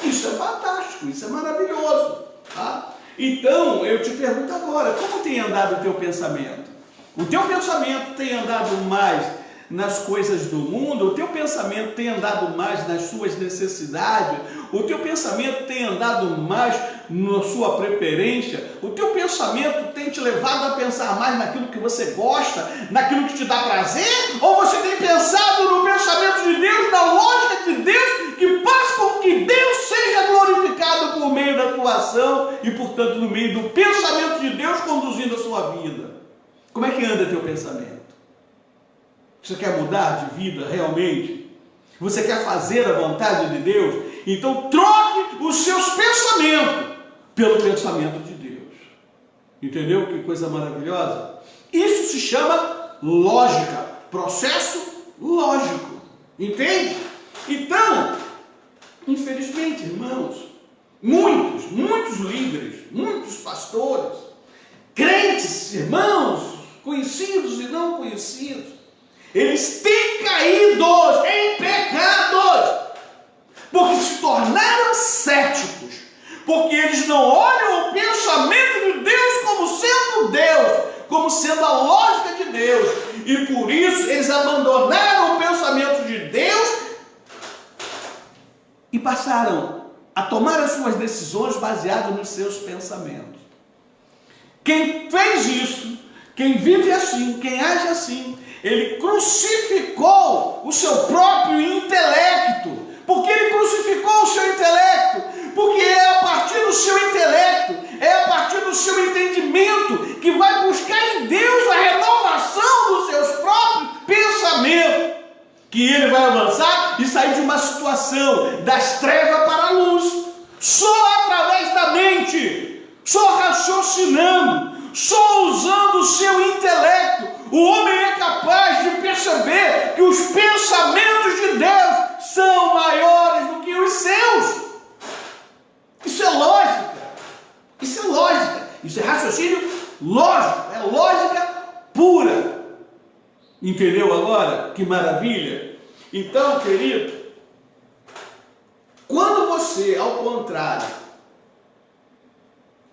Isso é fantástico, isso é maravilhoso. Tá? Então, eu te pergunto agora, como tem andado o teu pensamento? O teu pensamento tem andado mais nas coisas do mundo? O teu pensamento tem andado mais nas suas necessidades? O teu pensamento tem andado mais na sua preferência? O teu pensamento tem te levado a pensar mais naquilo que você gosta, naquilo que te dá prazer? Ou você tem pensado no pensamento de Deus, na lógica de Deus, que faz com que Deus seja glorificado por meio da tua ação e, portanto, no meio do pensamento de Deus conduzindo a sua vida? Como é que anda teu pensamento? Você quer mudar de vida realmente? Você quer fazer a vontade de Deus? Então troque os seus pensamentos pelo pensamento de Deus. Entendeu que coisa maravilhosa? Isso se chama lógica, processo lógico. Entende? Então, infelizmente, irmãos, muitos líderes, muitos pastores, crentes, irmãos, conhecidos e não conhecidos, eles têm caído em pecados, porque se tornaram céticos, porque eles não olham o pensamento de Deus como sendo Deus, como sendo a lógica de Deus, e por isso eles abandonaram o pensamento de Deus e passaram a tomar as suas decisões baseadas nos seus pensamentos. Quem fez isso, quem vive assim, quem age assim, ele crucificou o seu próprio intelecto. Por que ele crucificou o seu intelecto? Porque é a partir do seu intelecto, é a partir do seu entendimento que vai buscar em Deus a renovação dos seus próprios pensamentos, que ele vai avançar e sair de uma situação das trevas para a luz. Só através da mente, só raciocinando, só usando o seu intelecto, O homem é capaz de perceber que os pensamentos de Deus são maiores do que os seus. Isso é lógica. Isso é lógica. Isso é raciocínio lógico. É lógica pura. Entendeu agora? Que maravilha. Então, querido, quando você, ao contrário,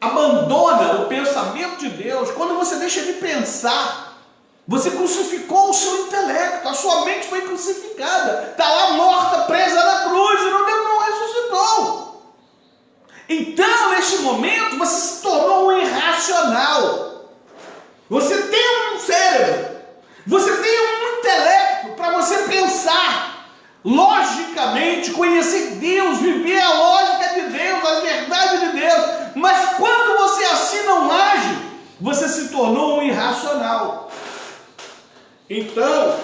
abandona o pensamento de Deus, quando você deixa de pensar, você crucificou o seu intelecto, a sua mente foi crucificada, está lá morta, presa na cruz, e não ressuscitou. Então, neste momento, você se tornou um irracional. Você tem um cérebro, você tem um intelecto para você pensar logicamente, conhecer Deus, viver a lógica de Deus, a verdade de Deus. Mas quando você assim não age, você se tornou um irracional. Então,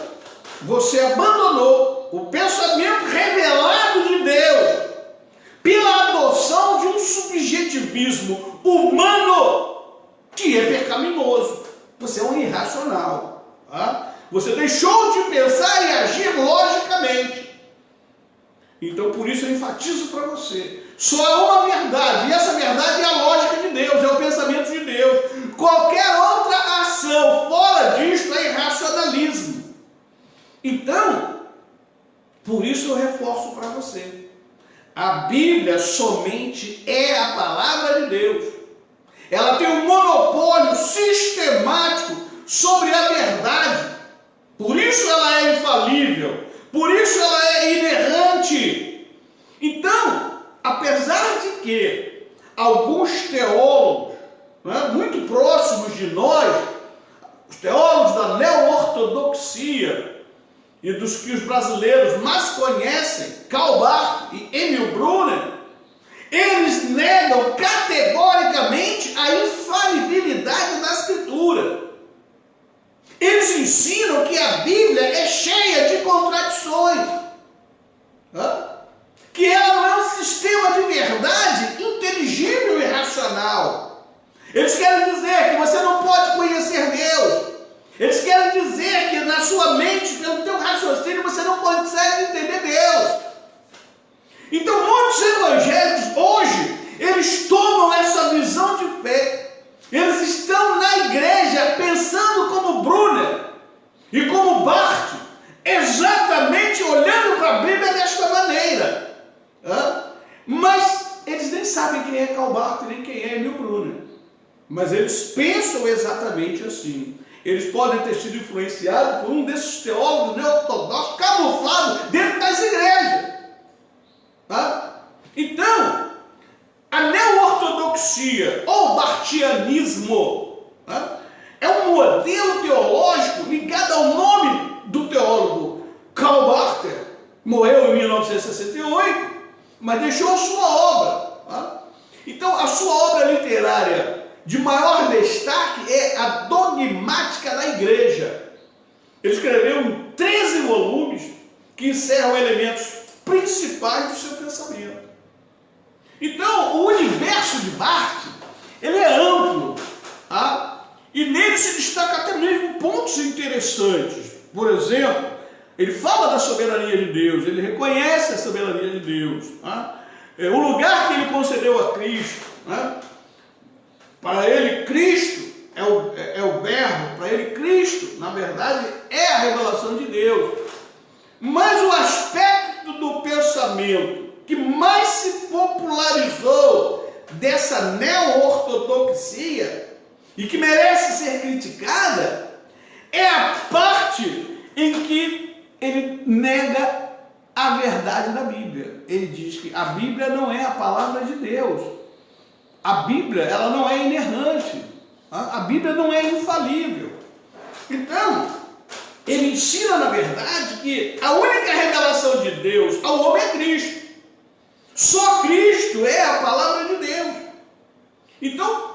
você abandonou o pensamento revelado de Deus pela adoção de um subjetivismo humano que é pecaminoso. Você é um irracional. Tá? Você deixou de pensar e agir logicamente. Então, por isso eu enfatizo para você. Só há uma verdade, e essa verdade é a lógica de Deus, é o pensamento de Deus. Qualquer outra ação fora disto é irracionalismo. Então, por isso eu reforço para você. A Bíblia somente é a palavra de Deus. Ela tem um monopólio sistemático sobre a verdade. Por isso ela é infalível. Por isso ela é inerrante. Então, apesar de que alguns teólogos, muito próximos de nós, os teólogos da neo-ortodoxia e dos que os brasileiros mais conhecem, Karl Barth e Emil Brunner, eles negam categoricamente a infalibilidade da Escritura. Eles ensinam que a Bíblia é cheia de contradições, que ela não é um sistema de verdade inteligível e racional. Eles querem dizer que você não pode conhecer Deus. Eles querem dizer que na sua mente, pelo teu raciocínio, você não consegue entender Deus. Então muitos evangélicos hoje, eles tomam essa visão de fé. Eles estão na igreja pensando como Brunner e como Barth, exatamente olhando para a Bíblia desta maneira. Mas eles nem sabem quem é Karl Barth nem quem é Emil Brunner. Mas eles pensam exatamente assim. Eles podem ter sido influenciados por um desses teólogos neo-ortodoxos camuflados dentro das igrejas. Então, a neo-ortodoxia ou barthianismo é um modelo teológico ligado ao nome do teólogo Karl Barth. Morreu em 1968, mas deixou a sua obra. Então, a sua obra literária de maior destaque é a Dogmática da Igreja. Ele escreveu em 13 volumes que encerram elementos principais do seu pensamento. Então, o universo de Barth, ele é amplo, e nele se destaca até mesmo pontos interessantes. Por exemplo, ele fala da soberania de Deus, ele reconhece a soberania de Deus. O lugar que ele concedeu a Cristo, para ele Cristo é o verbo, para ele Cristo, na verdade, é a revelação de Deus. Mas o aspecto do pensamento que mais se popularizou dessa neo-ortodoxia e que merece ser criticada é a parte em que ele nega a verdade da Bíblia. Ele diz que a Bíblia não é a palavra de Deus. A Bíblia, ela não é inerrante. A Bíblia não é infalível. Então, ele ensina, na verdade, que a única revelação de Deus ao homem é Cristo. Só Cristo é a palavra de Deus. Então,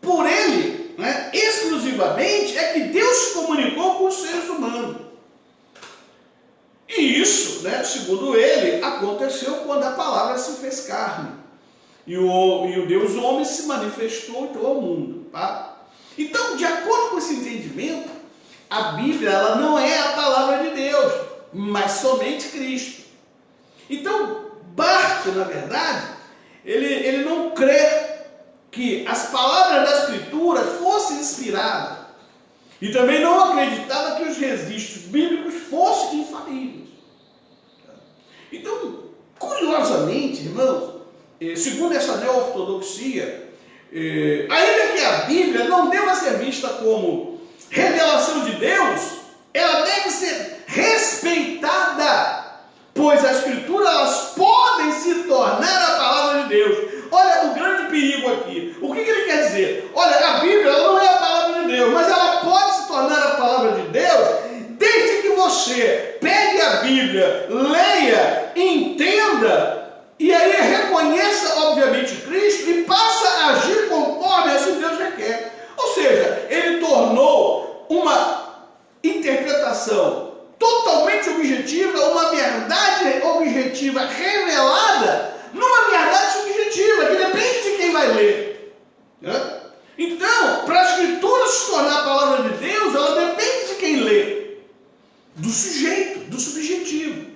por ele, exclusivamente, é que Deus se comunicou com os seres humanos. E isso, segundo ele, aconteceu quando a palavra se fez carne. E o Deus homem se manifestou em todo o mundo. Então, de acordo com com esse entendimento, a Bíblia ela não é a palavra de Deus, mas somente Cristo. Então, Barth, na verdade, ele não crê que as palavras da Escritura fossem inspiradas. E também não acreditava que os registros bíblicos fossem infalíveis. Então, curiosamente, irmãos, segundo essa neo-ortodoxia, ainda que a Bíblia não deva ser vista como revelação de Deus, ela deve ser respeitada, pois as Escrituras elas podem se tornar a palavra de Deus. Olha o grande perigo aqui. O que ele quer dizer? Olha, a Bíblia ela não é a palavra de Deus, mas ela pode se tornar a palavra de Deus desde que você pegue a Bíblia, leia, entenda, e aí reconheça, obviamente, Cristo e passa a agir conforme assim Deus requer. Ou seja, ele tornou uma interpretação totalmente objetiva, uma verdade objetiva revelada, numa verdade subjetiva, que depende de quem vai ler. Né? Então, para a Escritura se tornar a palavra de Deus, ela depende de quem lê, do sujeito, do subjetivo.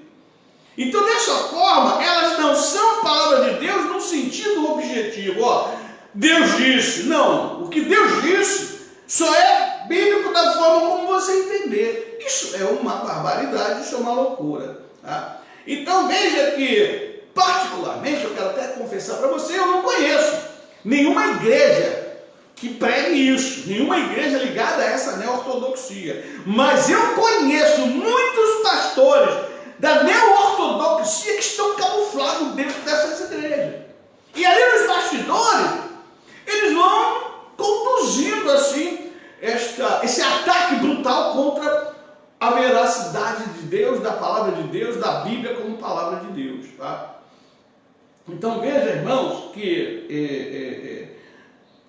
Então, dessa forma, elas não são a palavra de Deus no sentido objetivo. Ó, Deus disse. Não, o que Deus disse só é bíblico da forma como você entender. Isso é uma barbaridade, isso é uma loucura. Tá? Então, veja que, particularmente, eu quero até confessar para você, eu não conheço nenhuma igreja que pregue isso, nenhuma igreja ligada a essa neo-ortodoxia. Mas eu conheço muitos pastores da neo-ortodoxia que estão camuflados dentro dessas igrejas. E ali nos bastidores, eles vão conduzindo assim esse ataque brutal contra a veracidade de Deus, da palavra de Deus, da Bíblia como palavra de Deus. Tá? Então veja, irmãos, que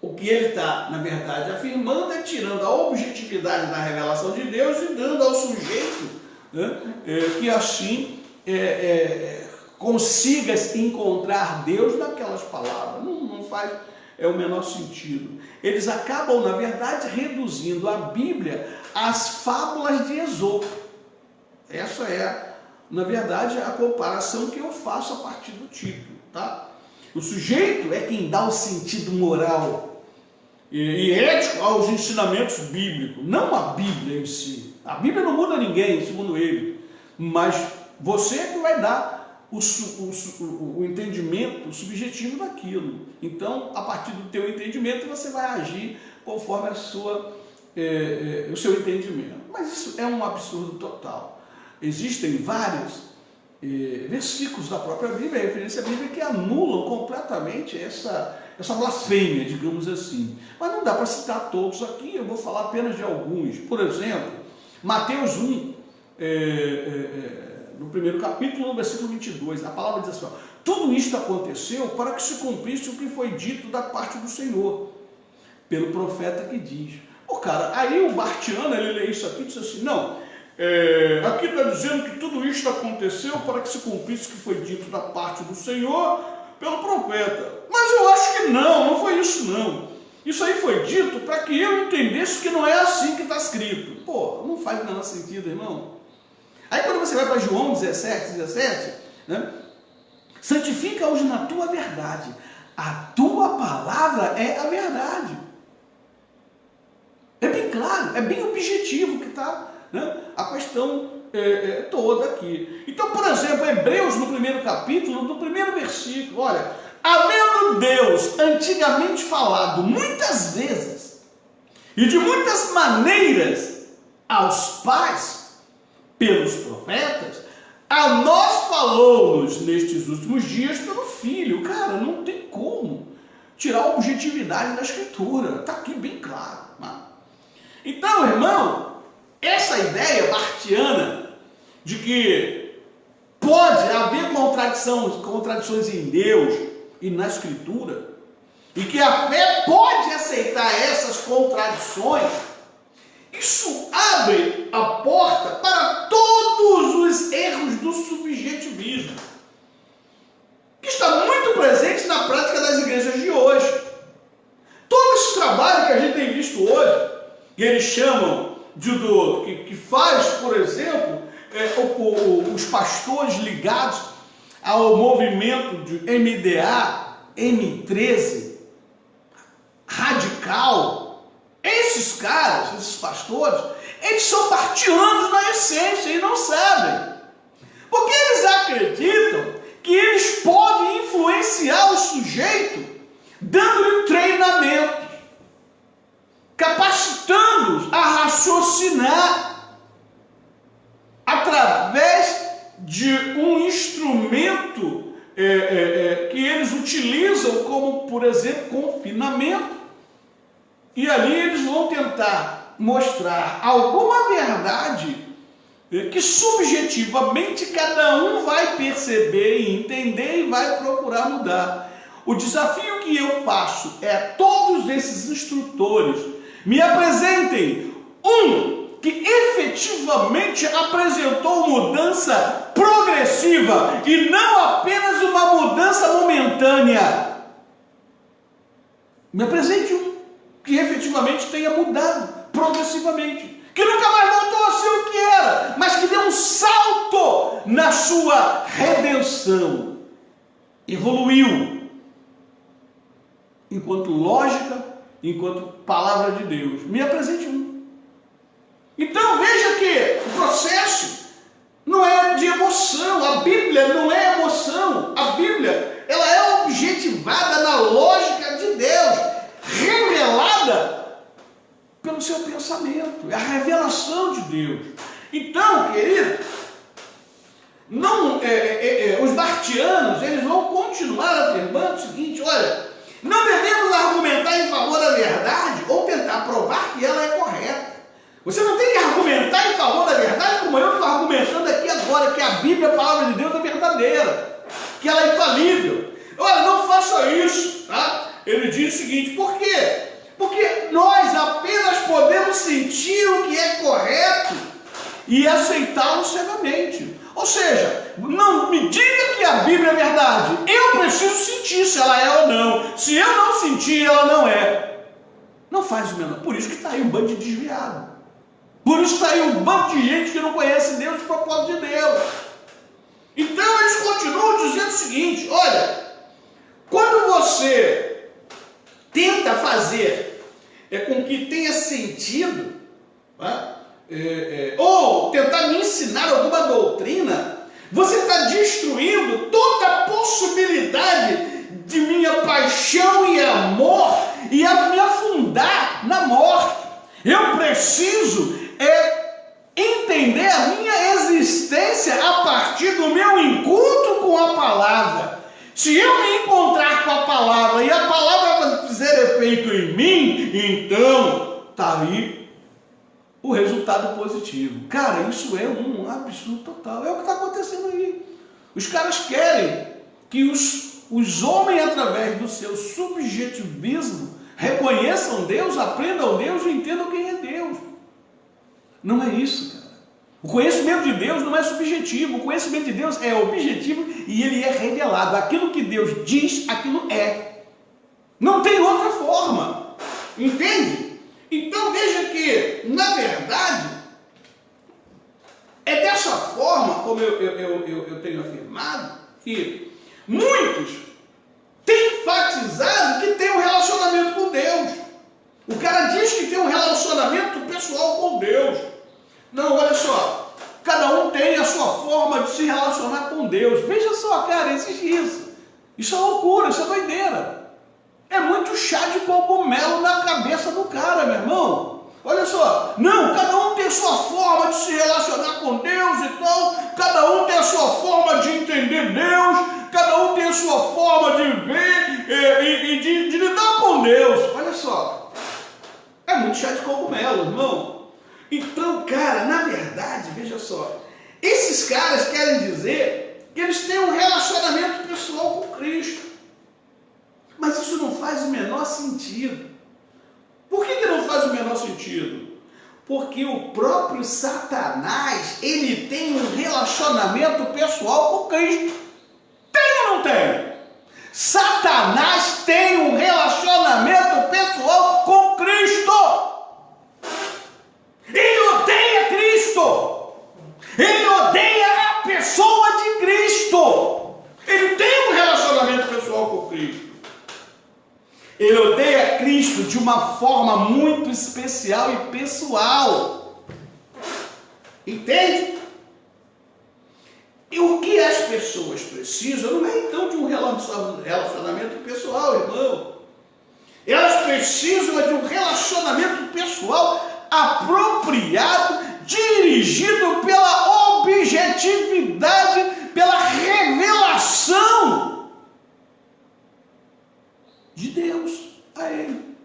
o que ele está, na verdade, afirmando é tirando a objetividade da revelação de Deus e dando ao sujeito, né, que assim consiga encontrar Deus naquelas palavras. Não faz o menor sentido. Eles acabam, na verdade, reduzindo a Bíblia às fábulas de Esopo. Essa é, na verdade, a comparação que eu faço a partir do título. Tá? O sujeito é quem dá o sentido moral e ético aos ensinamentos bíblicos, não a Bíblia em si. A Bíblia não muda ninguém, segundo ele, mas você é que vai dar o entendimento subjetivo daquilo. Então, a partir do teu entendimento, você vai agir conforme o seu entendimento. Mas isso é um absurdo total. Existem vários versículos da própria Bíblia, referência à Bíblia, que anulam completamente essa blasfêmia, digamos assim. Mas não dá para citar todos aqui, eu vou falar apenas de alguns. Por exemplo, Mateus 1, no primeiro capítulo, no versículo 22, a palavra diz assim, ó, tudo isto aconteceu para que se cumprisse o que foi dito da parte do Senhor, pelo profeta que diz. Cara, aí o Bartiano, ele lê isso aqui e diz assim, não, aqui está dizendo que tudo isto aconteceu para que se cumprisse o que foi dito da parte do Senhor pelo profeta. Mas eu acho que não foi isso não. Isso aí foi dito para que eu entendesse que não é assim que está escrito. Pô, não faz o menor sentido, irmão. Aí quando você vai para João 17, né? Santifica-os na tua verdade. A tua palavra é a verdade. É bem claro, é bem objetivo que está, né, a questão toda aqui. Então, por exemplo, Hebreus, no primeiro capítulo, no primeiro versículo, olha, havendo Deus antigamente falado muitas vezes e de muitas maneiras aos pais pelos profetas, a nós falou-nos nestes últimos dias pelo Filho. Cara, não tem como tirar a objetividade da Escritura, está aqui bem claro. Né? Então, irmão, essa ideia bartiana de que pode haver contradições em Deus e na Escritura, e que a fé pode aceitar essas contradições, isso abre a porta para todos os erros do subjetivismo, que está muito presente na prática das igrejas de hoje. Todo esse trabalho que a gente tem visto hoje, que eles chamam que faz, por exemplo, os pastores ligados ao movimento de MDA, M13, radical. Esses caras, esses pastores, eles são partianos na essência e não sabem. Porque eles acreditam que eles podem influenciar o sujeito dando-lhe treinamento, capacitando-os a raciocinar através de um instrumento que eles utilizam como, por exemplo, confinamento. E ali eles vão tentar mostrar alguma verdade que subjetivamente cada um vai perceber e entender e vai procurar mudar. O desafio que eu faço é a todos esses instrutores me apresentem um que efetivamente apresentou mudança progressiva e não apenas uma mudança momentânea. Me apresente um que efetivamente tenha mudado progressivamente, que nunca mais voltou a ser o que era, mas que deu um salto na sua redenção, evoluiu, enquanto lógica, enquanto palavra de Deus. Me apresente um. Então veja que o processo não é de emoção, a Bíblia não é emoção, a Bíblia ela é objetivada na lógica de Deus, revelada pelo seu pensamento, é a revelação de Deus. Então, querido, os martianos, eles vão continuar afirmando o seguinte: olha, não devemos argumentar em favor da verdade ou tentar provar que ela é correta. Você não tem que argumentar em favor da verdade como eu estou argumentando aqui agora, que a Bíblia, a palavra de Deus, é verdadeira, que ela é infalível. Olha, não faça isso, tá? Ele diz o seguinte: por quê? Porque nós apenas podemos sentir o que é correto e aceitá-lo cegamente. Ou seja, não me diga que a Bíblia é verdade. Eu preciso sentir se ela é ou não. Se eu não sentir, ela não é. Não faz o menor. Por isso que está aí um bando de desviado. Por isso está aí um bando de gente que não conhece Deus e o propósito de Deus. Então eles continuam dizendo o seguinte: olha, quando você tenta fazer com que tenha sentido, tá? Ou tentar me ensinar alguma doutrina, você está destruindo toda a possibilidade de minha paixão e amor e a me afundar na morte. Eu preciso entender a minha existência a partir do meu encontro com a palavra. Se eu me encontrar com a palavra e a palavra fizer efeito em mim, então está aí o resultado positivo. Cara, isso é um absurdo total. É o que está acontecendo aí. Os caras querem que os homens, através do seu subjetivismo, reconheçam Deus, aprendam Deus e entendam quem é Deus. Não é isso, cara. O conhecimento de Deus não é subjetivo. O conhecimento de Deus é objetivo e ele é revelado. Aquilo que Deus diz, aquilo é. Não tem outra forma. Entende? Então veja que, na verdade, é dessa forma, como eu tenho afirmado, que muitos têm enfatizado que tem um relacionamento com Deus. O cara diz que tem um relacionamento pessoal com Deus. Não, olha só, cada um tem a sua forma de se relacionar com Deus. Veja só, cara, existe isso. Isso é loucura, isso é doideira. É muito chá de cogumelo na cabeça do cara, meu irmão. Olha só, não, cada um tem a sua forma de se relacionar com Deus e tal, cada um tem a sua forma de entender Deus, cada um tem a sua forma de ver e de lidar com Deus. Olha só, é muito chá de cogumelo, irmão. Então, cara, na verdade, veja só, esses caras querem dizer que eles têm um relacionamento pessoal com Cristo. Mas isso não faz o menor sentido. Por que não faz o menor sentido? Porque o próprio Satanás, ele tem um relacionamento pessoal com Cristo. Tem ou não tem? Satanás tem um relacionamento pessoal com Cristo. Cristo de uma forma muito especial e pessoal. Entende? E o que as pessoas precisam não é então de um relacionamento pessoal, irmão. Elas precisam de um relacionamento pessoal apropriado, dirigido pela objetividade, pela revelação de Deus a ele.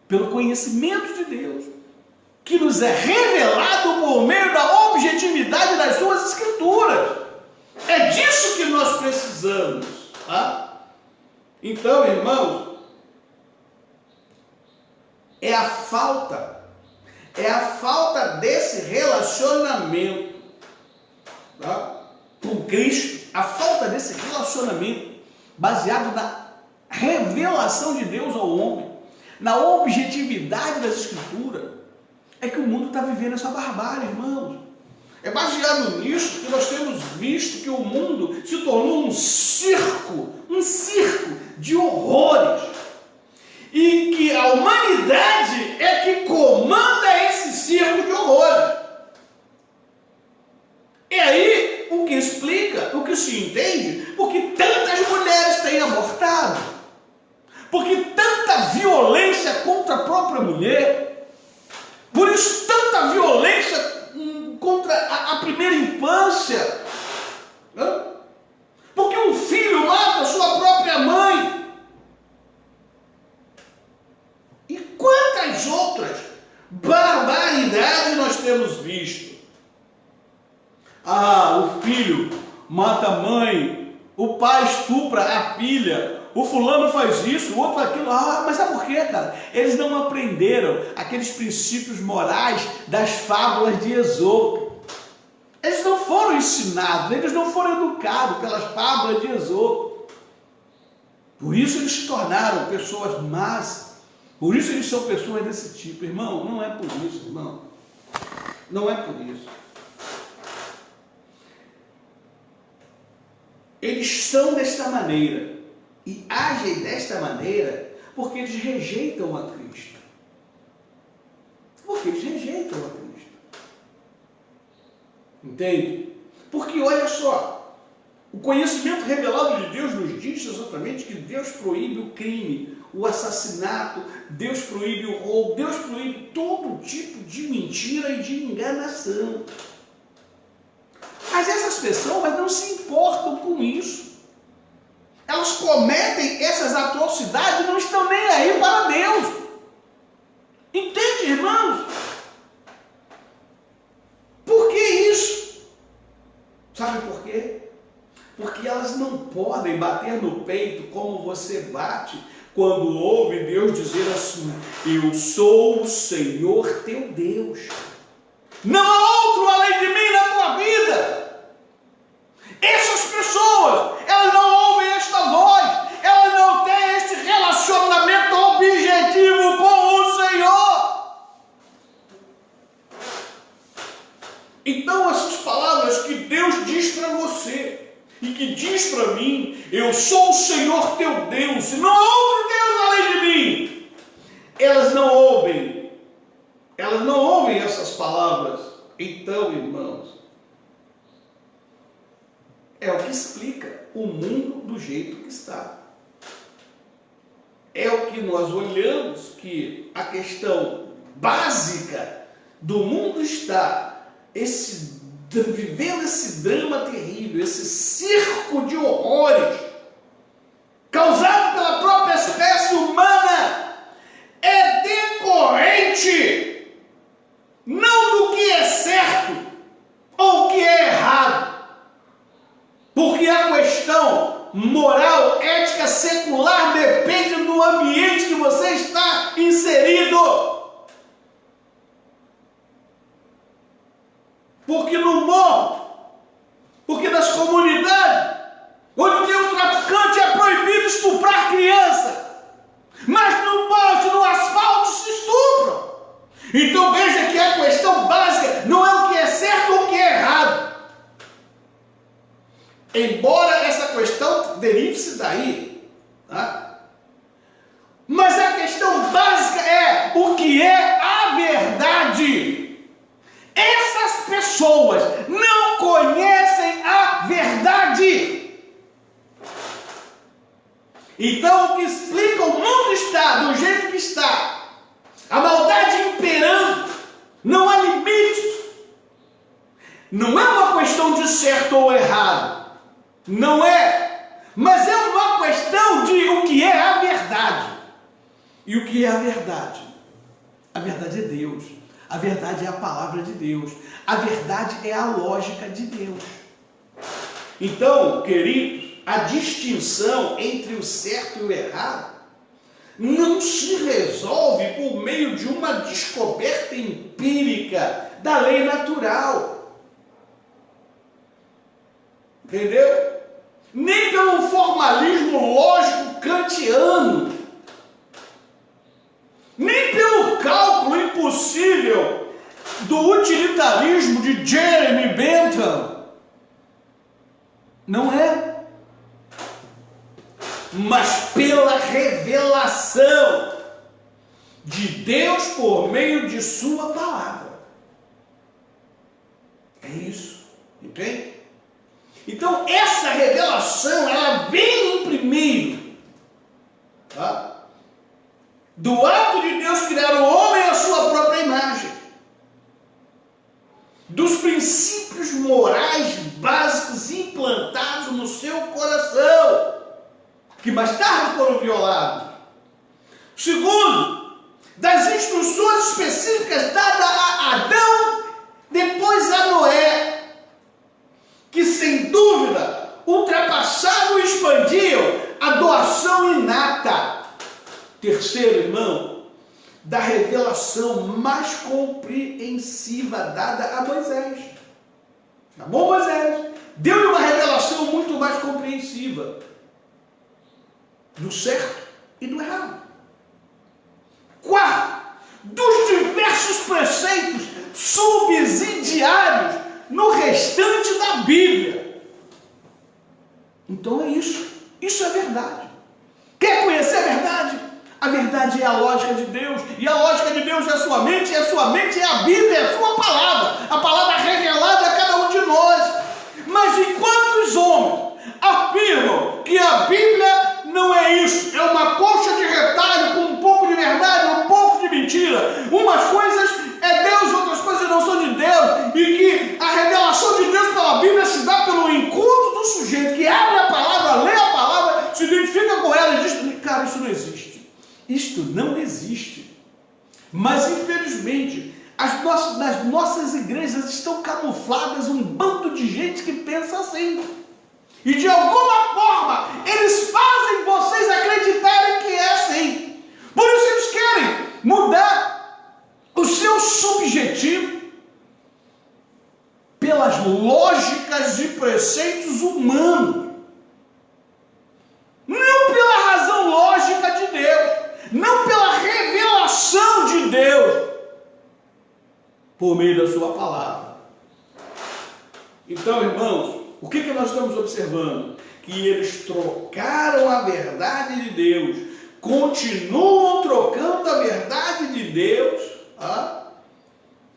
Pelo conhecimento de Deus, que nos é revelado por meio da objetividade das suas escrituras. É disso que nós precisamos, tá? Então, irmãos, é a falta desse relacionamento, tá, com Cristo, a falta desse relacionamento baseado na revelação de Deus ao homem, na objetividade das escrituras, é que o mundo está vivendo essa barbárie, irmãos. É baseado nisso que nós temos visto que o mundo se tornou um circo de horrores. E que a humanidade é que comanda esse circo de horrores. E aí, o que explica, o que se entende, porque tantas mulheres têm abortado, porque tanta violência contra a própria mulher, por isso tanta violência contra a primeira infância, né? Porque um filho mata a sua própria mãe. E quantas outras barbaridades nós temos visto? O filho mata a mãe, o pai estupra a filha, o fulano faz isso, o outro aquilo. Mas sabe por quê, cara? Eles não aprenderam aqueles princípios morais das fábulas de Esopo. Eles não foram ensinados, eles não foram educados pelas fábulas de Esopo. Por isso eles se tornaram pessoas más. Por isso eles são pessoas desse tipo. Irmão, não é por isso, irmão. Não é por isso. Eles são desta maneira e agem desta maneira porque eles rejeitam a Cristo. Porque eles rejeitam a Cristo. Entende? Porque olha só, o conhecimento revelado de Deus nos diz exatamente que Deus proíbe o crime, o assassinato, Deus proíbe o roubo, Deus proíbe todo tipo de mentira e de enganação. Mas essas pessoas não se importam com isso. Elas cometem essas atrocidades e não estão nem aí para Deus. Entende, irmãos? Por que isso? Sabe por quê? Porque elas não podem bater no peito como você bate quando ouve Deus dizer assim: eu sou o Senhor teu Deus. Não há outro além de mim na tua vida. Essas pessoas, elas não ouvem esta voz, elas não têm este relacionamento objetivo com o Senhor. Então essas palavras que Deus diz para você e que diz para mim: eu sou o Senhor teu Deus, e não há outro Deus além de mim, elas não ouvem essas palavras. Então, irmãos, é o que explica o mundo do jeito que está. É o que nós olhamos, que a questão básica do mundo está vivendo esse drama terrível, esse circo de horrores causado pela própria espécie humana, é decorrente não do que é certo ou o que é errado, porque a questão moral, ética, secular depende do ambiente que você está inserido. Porque no morro, porque nas comunidades, onde tem um traficante, é proibido estuprar criança, mas no poste, no asfalto, se estupram. Então veja que a questão básica não é o que é certo ou o que é errado. Embora essa questão derive-se daí, tá? Mas a Então, o que explica o mundo está do jeito que está, a maldade imperando, não há limites. Não é uma questão de certo ou errado, não é, mas é uma questão de o que é a verdade. E o que é a verdade? A verdade é Deus, a verdade é a palavra de Deus, a verdade é a lógica de Deus. Então, queridos, a distinção entre o certo e o errado não se resolve por meio de uma descoberta empírica da lei natural. Entendeu? Nem pelo formalismo lógico kantiano, nem pelo cálculo impossível do utilitarismo de Jeremy Bentham. Não é. Mas pela revelação de Deus por meio de sua palavra. É isso, entende? Então essa revelação, ela vem em primeiro, tá? Do ato de Deus criar o homem à sua própria imagem, dos princípios morais básicos implantados no seu coração, que mais tarde foram violados. Segundo, das instruções específicas dadas a Adão, depois a Noé, que sem dúvida ultrapassavam e expandiam a doação inata. Terceiro, irmão, da revelação mais compreensiva dada a Moisés. Chamou Moisés, deu-lhe uma revelação muito mais compreensiva do certo e do errado. Quarto, dos diversos preceitos subsidiários no restante da Bíblia. Então é isso. Isso é verdade. Quer conhecer a verdade? A verdade é a lógica de Deus. E a lógica de Deus é a sua mente. E a sua mente é a Bíblia, é a sua palavra. A palavra revelada a cada um de nós. Mas enquanto os homens afirmam que a Bíblia não é isso, é uma colcha de retalho com um pouco de verdade, um pouco de mentira. Umas coisas é Deus, outras coisas não são de Deus. E que a revelação de Deus pela Bíblia se dá pelo encontro do sujeito que abre a palavra, lê a palavra, se identifica com ela e diz: cara, isso não existe. Isto não existe. Mas infelizmente nas nossas igrejas estão camufladas um bando de gente que pensa assim. E de alguma forma eles fazem vocês acreditarem que é assim. Por isso eles querem mudar o seu subjetivo pelas lógicas e preceitos humanos, não pela razão lógica de Deus, não pela revelação de Deus por meio da sua palavra. Então, irmãos, o que nós estamos observando? Que eles trocaram a verdade de Deus, continuam trocando a verdade de Deus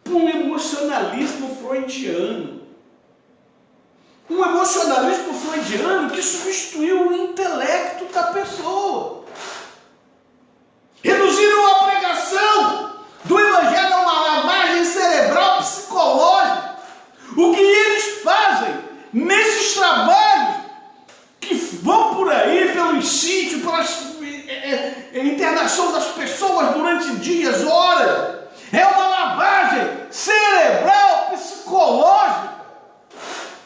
por um emocionalismo freudiano. Um emocionalismo freudiano que substituiu o intelecto da pessoa. Reduziram a pregação do Evangelho a uma lavagem cerebral psicológica. O que eles fazem nesses trabalhos que vão por aí pelos sítios, pela internação das pessoas durante dias, horas, é uma lavagem cerebral psicológica.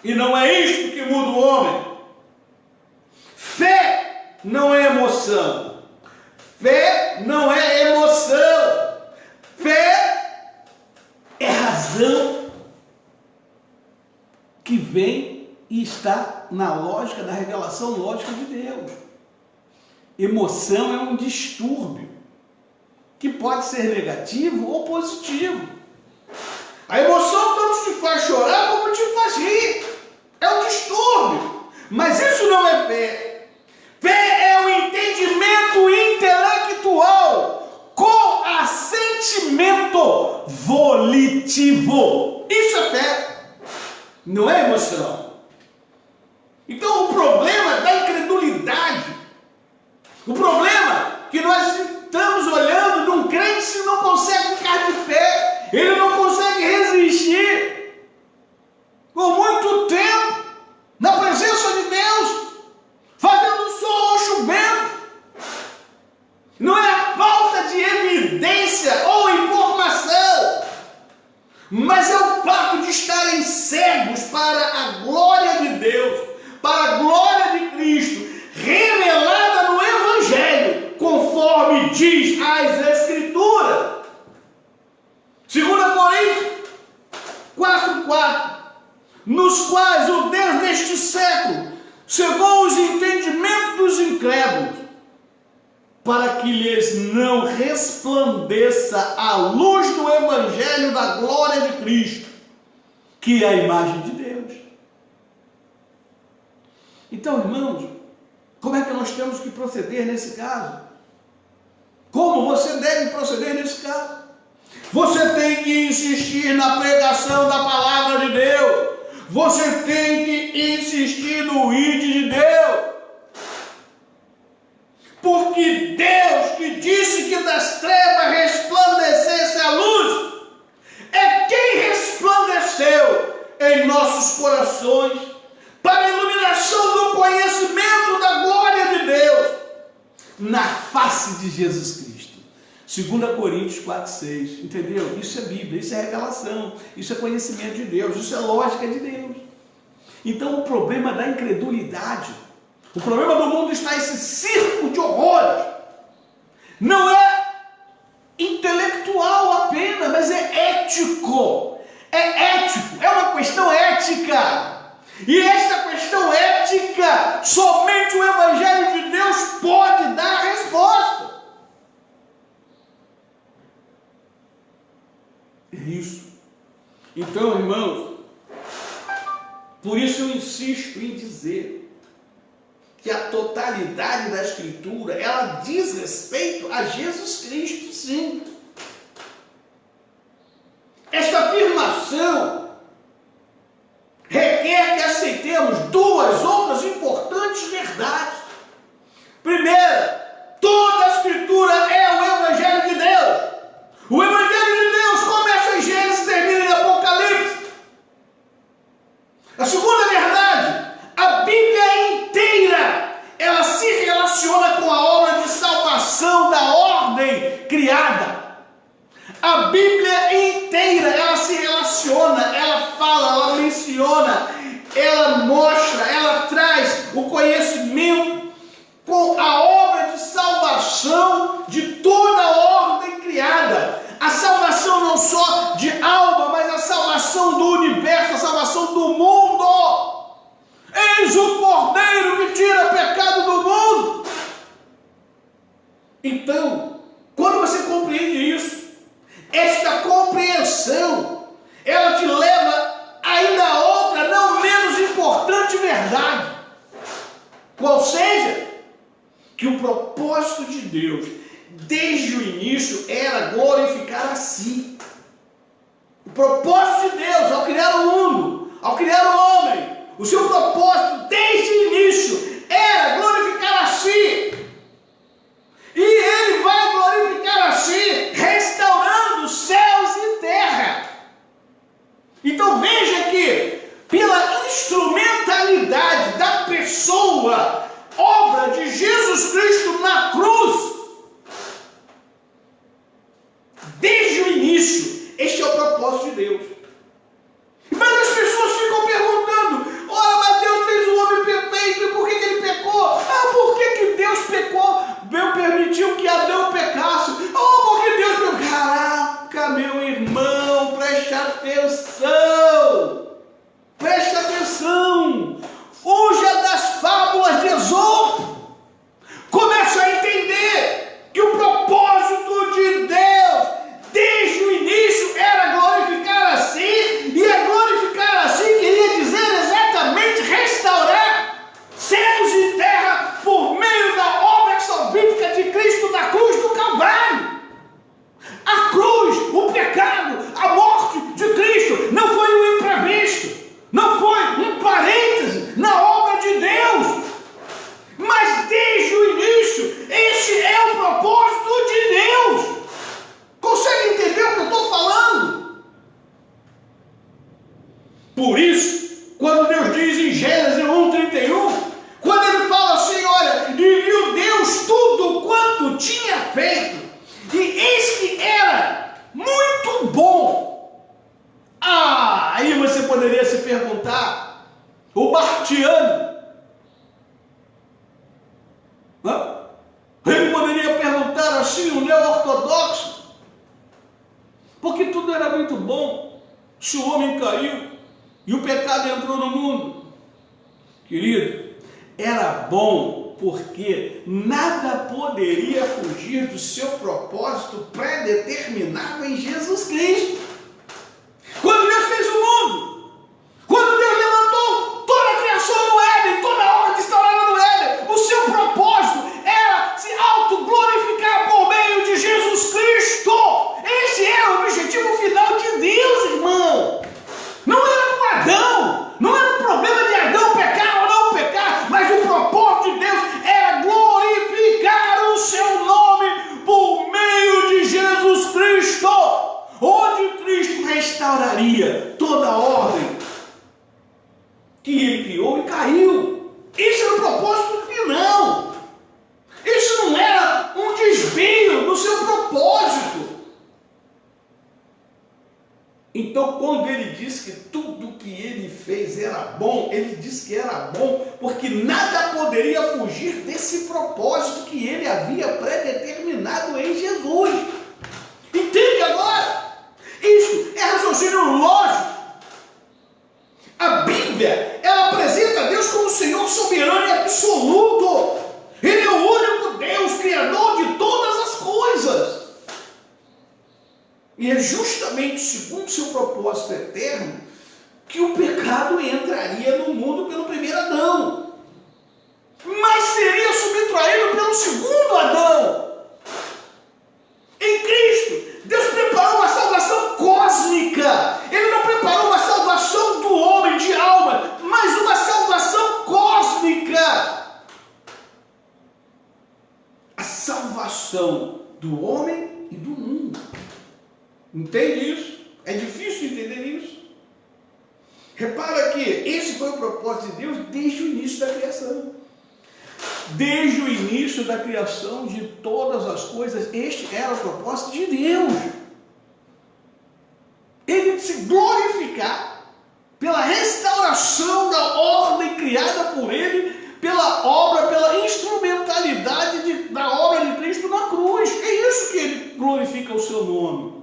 E não é isto que muda o homem. Fé não é emoção. Fé não é emoção. Fé é razão que vem e está na lógica da revelação lógica de Deus. Emoção é um distúrbio que pode ser negativo ou positivo. A emoção tanto te faz chorar como te faz rir. É um distúrbio. Mas isso não é fé. Fé é o entendimento intelectual com assentimento volitivo. Isso é fé. Não é emoção. Então o problema da incredulidade O problema é que nós estamos olhando de um crente que não consegue ficar de pé, ele não consegue resistir por muito tempo na presença de Deus, fazendo só roxo bento. Não é a falta de evidência ou informação, mas é o fato de estarem cegos para a glória de Deus, para a glória de Cristo, revelada no Evangelho, conforme diz as Escrituras. 2 Coríntios 4:4, nos quais o Deus deste século cegou os entendimentos dos incrédulos, para que lhes não resplandeça a luz do Evangelho da glória de Cristo, que é a imagem de Deus. Então, irmãos, como é que nós temos que proceder nesse caso? Como você deve proceder nesse caso? Você tem que insistir na pregação da palavra de Deus. Você tem que insistir no ID de Deus. Porque Deus que disse que das trevas resplandecesse a luz, é quem resplandeceu em nossos corações para a iluminação do conhecimento da glória de Deus na face de Jesus Cristo. 2 Coríntios 4:6, entendeu? Isso é Bíblia, isso é revelação, isso é conhecimento de Deus, isso é lógica de Deus. Então o problema da incredulidade, o problema do mundo está esse circo de horrores. Não é intelectual apenas, mas é ético. É ético, é uma questão ética. E esta questão ética, somente o Evangelho de Deus pode dar a resposta. É isso. Então, irmãos, por isso eu insisto em dizer que a totalidade da Escritura, ela diz respeito a Jesus Cristo, sim. Esta afirmação requer que aceitemos duas outras importantes verdades. Primeira, toda a Escritura é o Evangelho de Deus. O Evangelho de Deus começa em Gênesis e termina em Apocalipse. A segunda verdade, a Bíblia inteira, ela se relaciona com a obra de salvação da ordem criada. A Bíblia inteira, ela se relaciona, ela fala, ela menciona, ela mostra, ela traz o conhecimento com a obra de salvação de toda a ordem criada. A salvação não só de alma, mas a salvação do universo, a salvação do mundo. Eis o Cordeiro que tira o pecado do mundo. Então, quando você compreende isso, esta compreensão, ela te leva ainda a outra, não menos importante verdade. Qual seja? Que o propósito de Deus, desde o início, era glorificar a si. O propósito de Deus, ao criar o mundo, ao criar o homem, o seu propósito, desde o início, era glorificar a si. E Ele vai glorificar a si, restaurando céus e terra. Então veja que, pela instrumentalidade da pessoa, obra de Jesus Cristo na cruz, desde o início, este é o propósito de Deus. Mas as pessoas ficam perguntando: ora, mas Deus fez o homem perfeito, e por que ele pecou? Ah, por que Deus pecou? Deus permitiu que Adão pecasse. Oh, porque Deus pecou. Caraca, meu irmão, preste atenção. Preste atenção. Fuja das fábulas de Esopo. Comece a entender que o propósito de Deus, desde o início, era glorificar a si, e a glorificar a si queria dizer exatamente restaurar céus e terra por meio da obra salvífica de Cristo na cruz do Calvário. A cruz, o pecado, a morte de Cristo não o bartiano. Ele poderia perguntar assim, o neo-ortodoxo, porque tudo era muito bom, se o homem caiu e o pecado entrou no mundo. Querido, era bom porque nada poderia fugir do seu propósito pré-determinado em Jesus Cristo. Quando Deus fez o mundo, quando Deus levantou toda a criação no Éden, toda a ordem instaurada no Éden, o seu propósito era se autoglorificar por meio de Jesus Cristo. Esse era o objetivo final de Deus, irmão. Não era com Adão, não era o problema de Adão pecar ou não pecar, mas o propósito de Deus era glorificar o seu nome por meio de Jesus Cristo, onde Cristo restauraria toda a ordem que ele criou e caiu. Esse era o propósito final. Isso não era um desvio do seu propósito. Então, quando ele diz que tudo que ele fez era bom, ele diz que era bom porque nada poderia fugir desse propósito que ele havia pré-determinado em Jesus. Entende agora? Isso é raciocínio lógico. A Bíblia, ela apresenta Deus como Senhor soberano e absoluto. Ele é o único Deus, Criador de todas as coisas. E é justamente segundo seu propósito eterno que o pecado entraria no mundo pelo primeiro Adão, mas seria subtraído pelo segundo Adão. Em Cristo, Deus preparou uma salvação cósmica. Ele não preparou uma salvação do homem de alma, mas uma salvação cósmica. A salvação do homem e do mundo. Entende isso? É difícil entender isso. Repara que esse foi o propósito de Deus desde o início da criação. Desde o início da criação de todas as coisas, este era o propósito de Deus. Ele se glorificar pela restauração da ordem criada por ele, pela obra, pela instrumentalidade da obra de Cristo na cruz. É isso que ele glorifica o seu nome.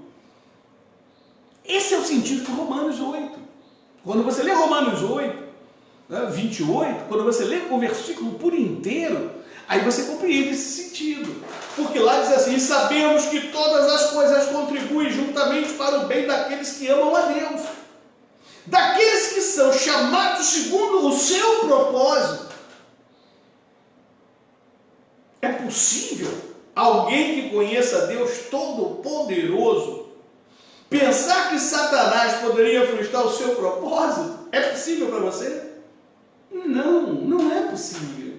Esse é o sentido de Romanos 8. Quando você lê Romanos 8, 28, quando você lê o versículo por inteiro, aí você compreende esse sentido. Porque lá diz assim: sabemos que todas as coisas contribuem juntamente para o bem daqueles que amam a Deus, daqueles que são chamados segundo o seu propósito. É possível alguém que conheça Deus Todo-Poderoso pensar que Satanás poderia frustrar o seu propósito? É possível para você? Não, não é possível.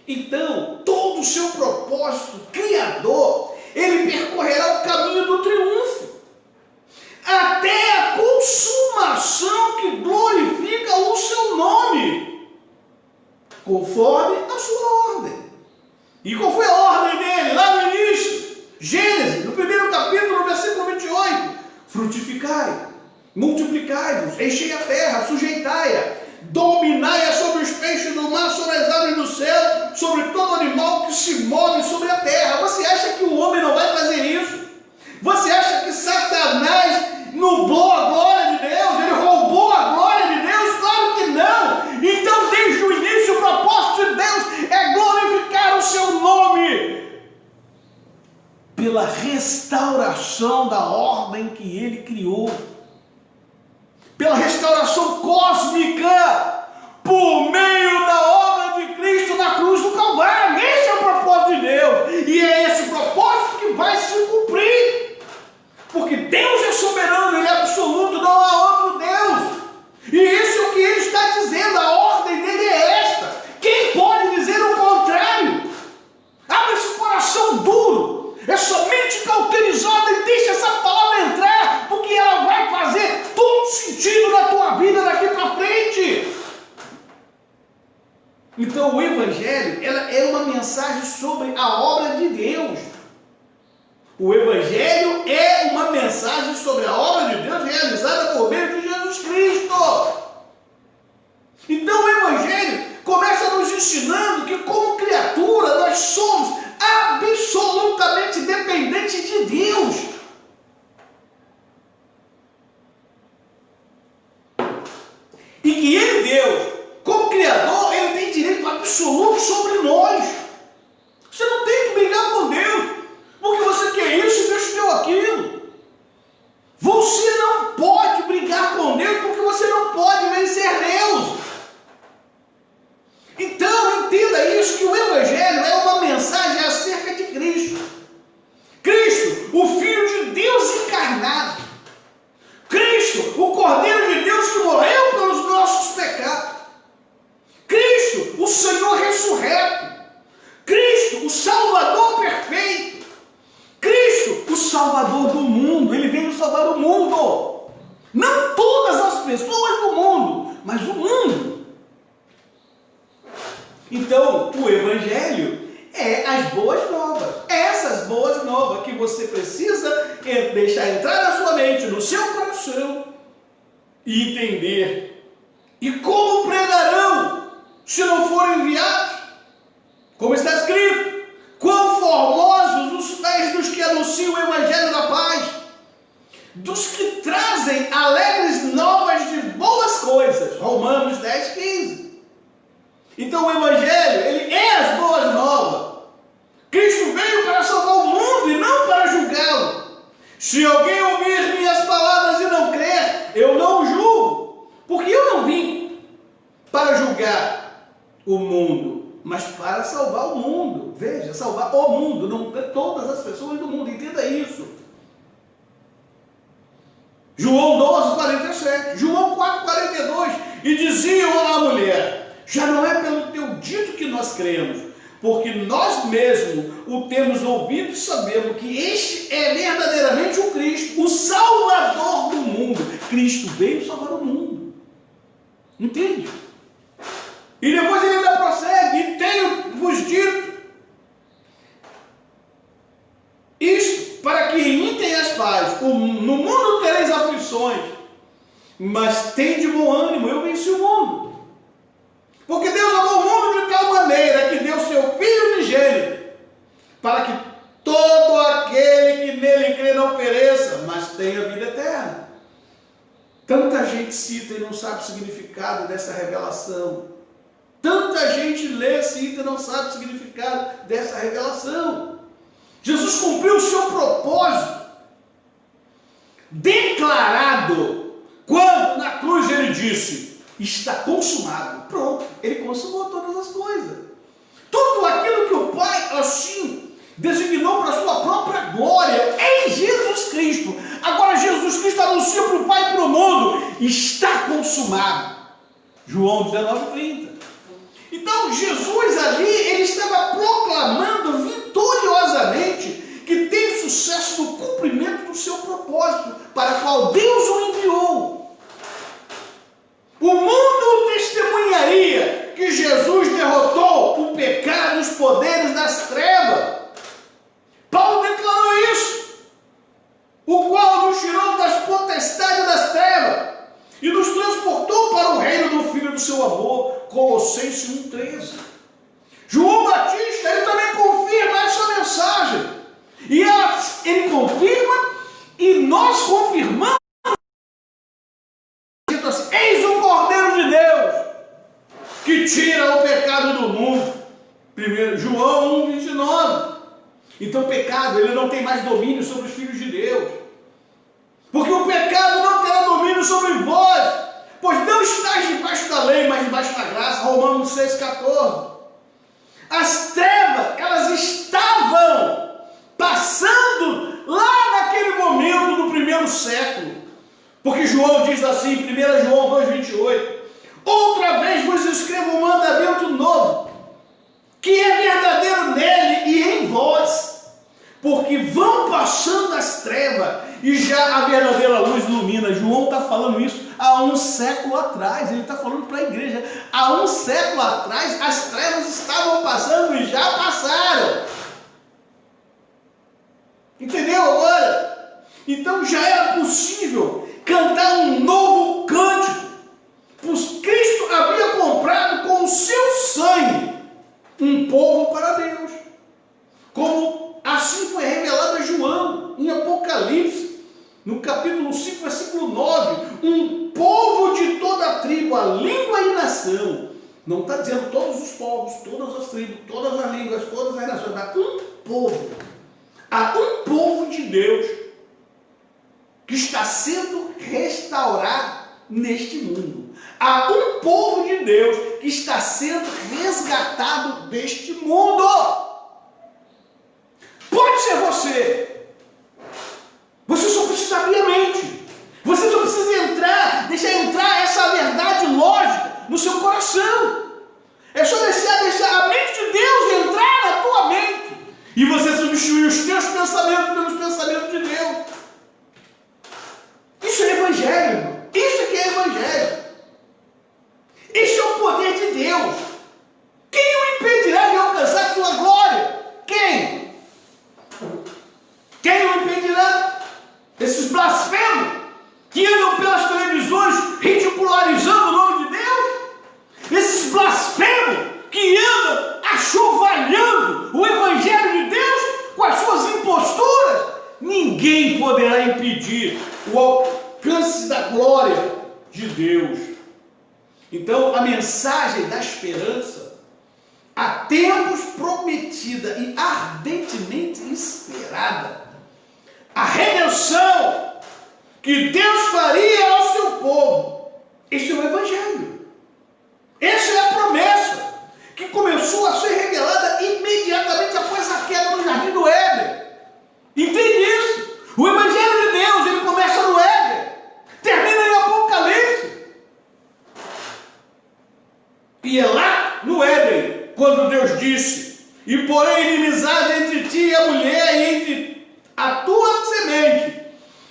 Então, todo o seu propósito criador, ele percorrerá o caminho do triunfo, até a consumação que glorifica o seu nome, conforme a sua ordem. E qual foi a ordem dele lá no início? Gênesis, no primeiro capítulo, no versículo 28. Frutificai, multiplicai-vos, enchei a terra, sujeitai-a, dominai-a sobre os peixes do mar, sobre as aves do céu, sobre todo animal que se move sobre a terra. Você acha que o homem não vai fazer isso? Você acha que Satanás nublou a glória de Deus? Ele roubou a glória de Deus? Claro que não! Então, desde o início, o propósito de Deus é glorificar o seu nome pela restauração da ordem que ele criou, pela restauração cósmica, por meio da obra de Cristo na cruz do Calvário. Esse é o propósito de Deus, e é esse propósito que vai se cumprir, porque Deus é soberano, Ele é absoluto, não há outro Deus, e isso é o que Ele está dizendo, a ordem dele é esta. Quem pode dizer o contrário? Abre esse coração duro, é somente cauterizado e deixa essa palavra entrar, porque ela vai fazer todo sentido na tua vida daqui para frente. Então o Evangelho ela é uma mensagem sobre a obra de Deus. O Evangelho é uma mensagem sobre a obra de Deus realizada por meio de Jesus Cristo. Então ensinando que, como criatura, nós somos absolutamente dependentes de Deus. E que Ele, Deus, como Criador, Ele tem direito absoluto sobre nós. Você não tem que brigar com Deus, porque você quer isso e Deus te deu aquilo. Você não pode brigar com Deus, porque você não pode vencer Deus. Então, entenda isso, que o Evangelho é uma mensagem acerca de Cristo. Cristo, o Filho de Deus encarnado. Cristo, o Cordeiro de Deus que morreu pelos nossos pecados. Cristo, o Senhor ressurreto. Cristo, o Salvador perfeito. Cristo, o Salvador do mundo. Ele veio salvar o mundo. Não todas as pessoas do mundo, mas o mundo. Então, o Evangelho é as boas novas. Essas boas novas que você precisa deixar entrar na sua mente, no seu coração, e entender. E como pregarão se não forem enviados? Como está escrito: quão formosos os pés dos que anunciam o Evangelho da paz, dos que trazem alegres novas de boas coisas. Romanos 10, 15. Então o Evangelho, ele é as boas novas. Cristo veio para salvar o mundo e não para julgá-lo. Se alguém ouvir minhas palavras e não crer, eu não o julgo, porque eu não vim para julgar o mundo, mas para salvar o mundo. Veja, salvar o mundo, não todas as pessoas do mundo, entenda isso. João 12, 47, João 4, 42, e diziam à mulher: já não é pelo teu dito que nós cremos, porque nós mesmos o temos ouvido e sabemos que este é verdadeiramente o Cristo, o Salvador do mundo. Cristo veio salvar o mundo. Entende? E depois ele ainda prossegue: e tenho-vos dito isto, para que imitem as pazes. No mundo tereis aflições, mas tende bom ânimo, eu venci o mundo. Porque Deus amou o mundo de tal maneira que deu seu Filho unigênito, para que todo aquele que nele crê não pereça, mas tenha vida eterna. Tanta gente cita e não sabe o significado dessa revelação. Tanta gente lê, cita e não sabe o significado dessa revelação. Jesus cumpriu o seu propósito declarado quando na cruz ele disse: está consumado. Pronto, ele consumou todas as coisas. Tudo aquilo que o Pai assim designou para a sua própria glória em Jesus Cristo. Agora Jesus Cristo anuncia para o Pai e para o mundo: está consumado. João 19, 30. Então Jesus ali, ele estava proclamando vitoriosamente que teve sucesso no cumprimento do seu propósito, para o qual Deus o enviou. O mundo testemunharia que Jesus derrotou o pecado e os poderes das trevas. Paulo declarou isso, o qual nos tirou das potestades das trevas e nos transportou para o reino do Filho do seu amor. Colossenses 1,13. João Batista, ele também confirma essa mensagem. E ele confirma, e nós confirmamos. Assim, eis o Cordeiro de Deus, que tira o pecado do mundo. 1 João 1,29. Então o pecado, ele não tem mais domínio sobre os filhos de Deus. Porque o pecado não terá domínio sobre vós, pois não estáis debaixo da lei, mas debaixo da graça. Romanos 6,14. As trevas, elas estavam passando lá naquele momento do primeiro século. Porque João diz assim, 1 João 2,28: outra vez vos escrevo um mandamento novo, que é verdadeiro nele e em vós, porque vão passando as trevas e já a verdadeira luz ilumina. João está falando isso há um século atrás. Ele está falando para a igreja: há um século atrás as trevas estavam passando e já passaram. Entendeu agora? Então já era possível cantar um novo cântico, pois Cristo havia comprado com o seu sangue povo para Deus. Como assim foi revelado a João em Apocalipse, no capítulo 5, versículo 9, um povo de toda a tribo, a língua e nação. Não está dizendo todos os povos, todas as tribos, todas as línguas, todas as nações, mas um povo. Há um povo de Deus que está sendo restaurado neste mundo. Há um povo de Deus que está sendo resgatado deste mundo. Pode ser você. Você só precisa abrir a mente. Você só precisa deixar entrar essa verdade lógica no seu coração. É só deixar a mente de Deus entrar na tua mente. E você substituir os teus pensamentos pelos pensamentos de Deus. Isso é evangelho, irmão. Isso aqui é evangelho. Isso é o poder de Deus. Quem o impedirá de alcançar sua glória? Quem? Quem o impedirá? Esses blasfemos que andam pelas televisões ridicularizando o nome de Deus? Esses blasfemos que andam achovalhando o evangelho de Deus com as suas imposturas? Ninguém poderá impedir o alcance da glória de Deus. Então, a mensagem da esperança, há tempos prometida e ardentemente esperada, a redenção que Deus faria ao seu povo. Esse é o evangelho. Essa é a promessa que começou a ser revelada imediatamente após a queda no Jardim do Éden. Entende isso? O evangelho de Deus, ele começa no Éden, termina em Apocalipse. E é lá no Éden, quando Deus disse: e porém inimizade entre ti e a mulher, e entre a tua semente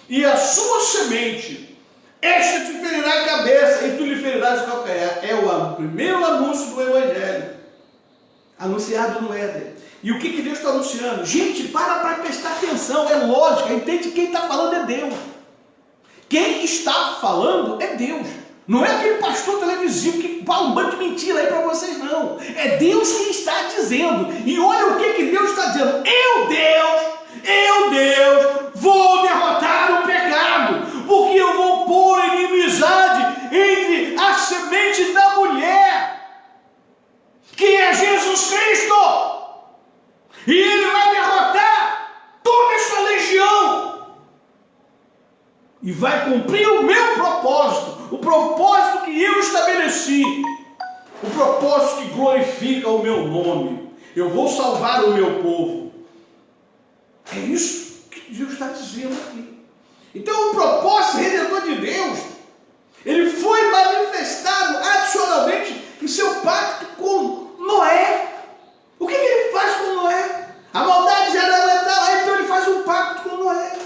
e a sua semente, esta te ferirá a cabeça e tu lhe ferirás o calcanhar. É o primeiro anúncio do evangelho, anunciado no Éden. E o que Deus está anunciando? Gente, para prestar atenção, é lógica, entende? Quem está falando é Deus. Quem está falando é Deus. Não é aquele pastor televisivo que fala um bando de mentira aí para vocês, não. É Deus quem está dizendo. E olha o que Deus está dizendo. Eu, Deus, vou derrotar o pecado, porque eu vou pôr inimizade entre a semente da mulher, que é Jesus Cristo. E ele vai derrotar toda essa legião. E vai cumprir o meu propósito. O propósito que eu estabeleci. O propósito que glorifica o meu nome. Eu vou salvar o meu povo. É isso que Deus está dizendo aqui. Então o propósito redentor de Deus, ele foi manifestado adicionalmente em seu pacto com Noé. O que ele faz com Noé? A maldade já não está lá, então ele faz um pacto com Noé.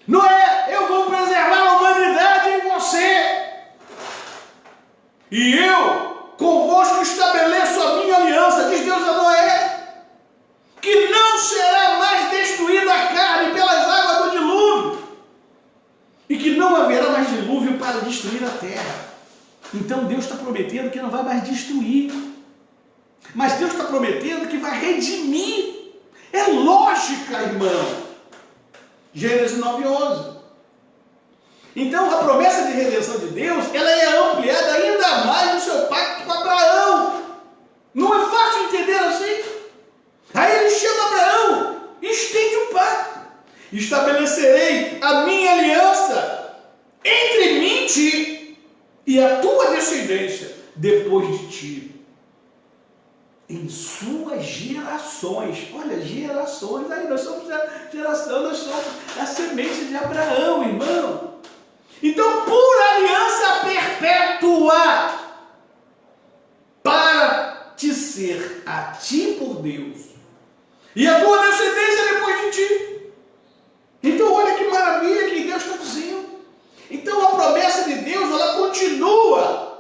Noé, eu vou preservar a humanidade em você. E eu convosco estabeleço a minha aliança, diz Deus a Noé, que não será mais destruída a carne pelas águas do dilúvio, e que não haverá mais dilúvio para destruir a terra. Então Deus está prometendo que não vai mais destruir. Mas Deus está prometendo que vai redimir. É lógica, irmão. Gênesis 9:11. Então a promessa de redenção de Deus, ela é ampliada ainda mais no seu pacto com Abraão. Não é fácil entender assim? Aí ele chama Abraão e estende o pacto. Estabelecerei a minha aliança entre mim e ti e a tua descendência depois de ti, em suas gerações. Olha, gerações. Aí nós somos a geração, nós somos a semente de Abraão, irmão. Então, por aliança perpétua, para te ser a ti por Deus e a tua descendência depois de ti. Então, olha que maravilha que Deus está dizendo. Então, a promessa de Deus, ela continua.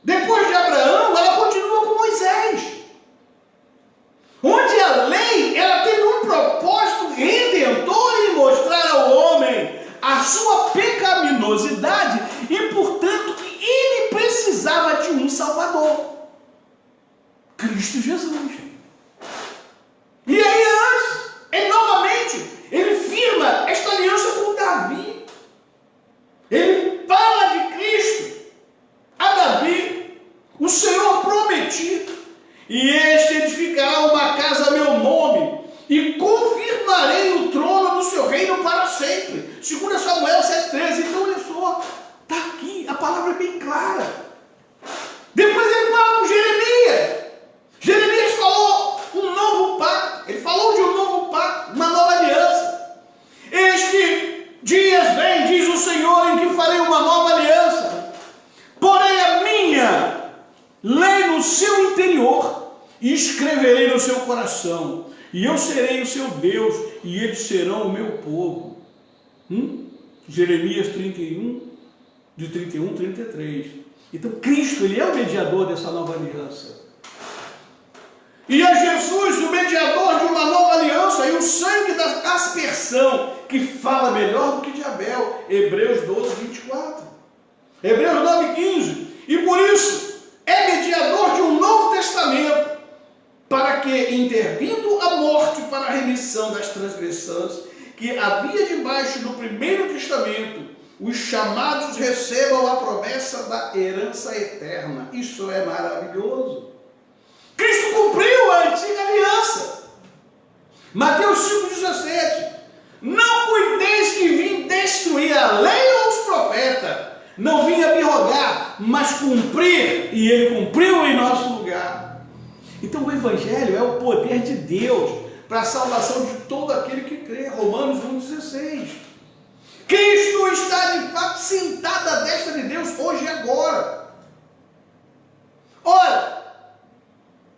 Depois de Abraão, ela continua com Moisés. Onde a lei, ela teve um propósito redentor em mostrar ao homem a sua pecaminosidade e, portanto, que ele precisava de um Salvador. Cristo Jesus. E aí antes, novamente, ele firma esta aliança com Davi. Ele fala de Cristo a Davi, o Senhor prometido, e este edificará uma casa a meu nome, e confirmarei o trono do seu reino para sempre. 2 Samuel 7,13. Então olha só, está aqui, a palavra é bem clara. Depois ele fala com Jeremias. Jeremias falou um novo pacto. Ele falou de um novo pacto, uma nova aliança. Eis que dias vem, diz o Senhor, em que farei uma nova aliança. Porém a minha lei no seu interior e escreverei no seu coração. E eu serei o seu Deus e eles serão o meu povo. Jeremias 31, de 31 a 33. Então Cristo, ele é o mediador dessa nova aliança. E é Jesus o mediador de uma nova aliança, e o sangue da aspersão, que fala melhor do que de Abel. Hebreus 12, 24. Hebreus 9, 15. E por isso é mediador de um novo testamento, para que, intervindo a morte para a remissão das transgressões que havia debaixo do primeiro testamento, os chamados recebam a promessa da herança eterna. Isso é maravilhoso. Cristo cumpriu a antiga aliança. Mateus 5,17. Não cuideis que vim destruir a lei ou os profetas. Não vim abrogar, mas cumprir. E ele cumpriu em nosso lugar. Então o Evangelho é o poder de Deus para a salvação de todo aquele que crê. Romanos 1,16. Cristo está de fato sentado à destra de Deus hoje e agora. Ora,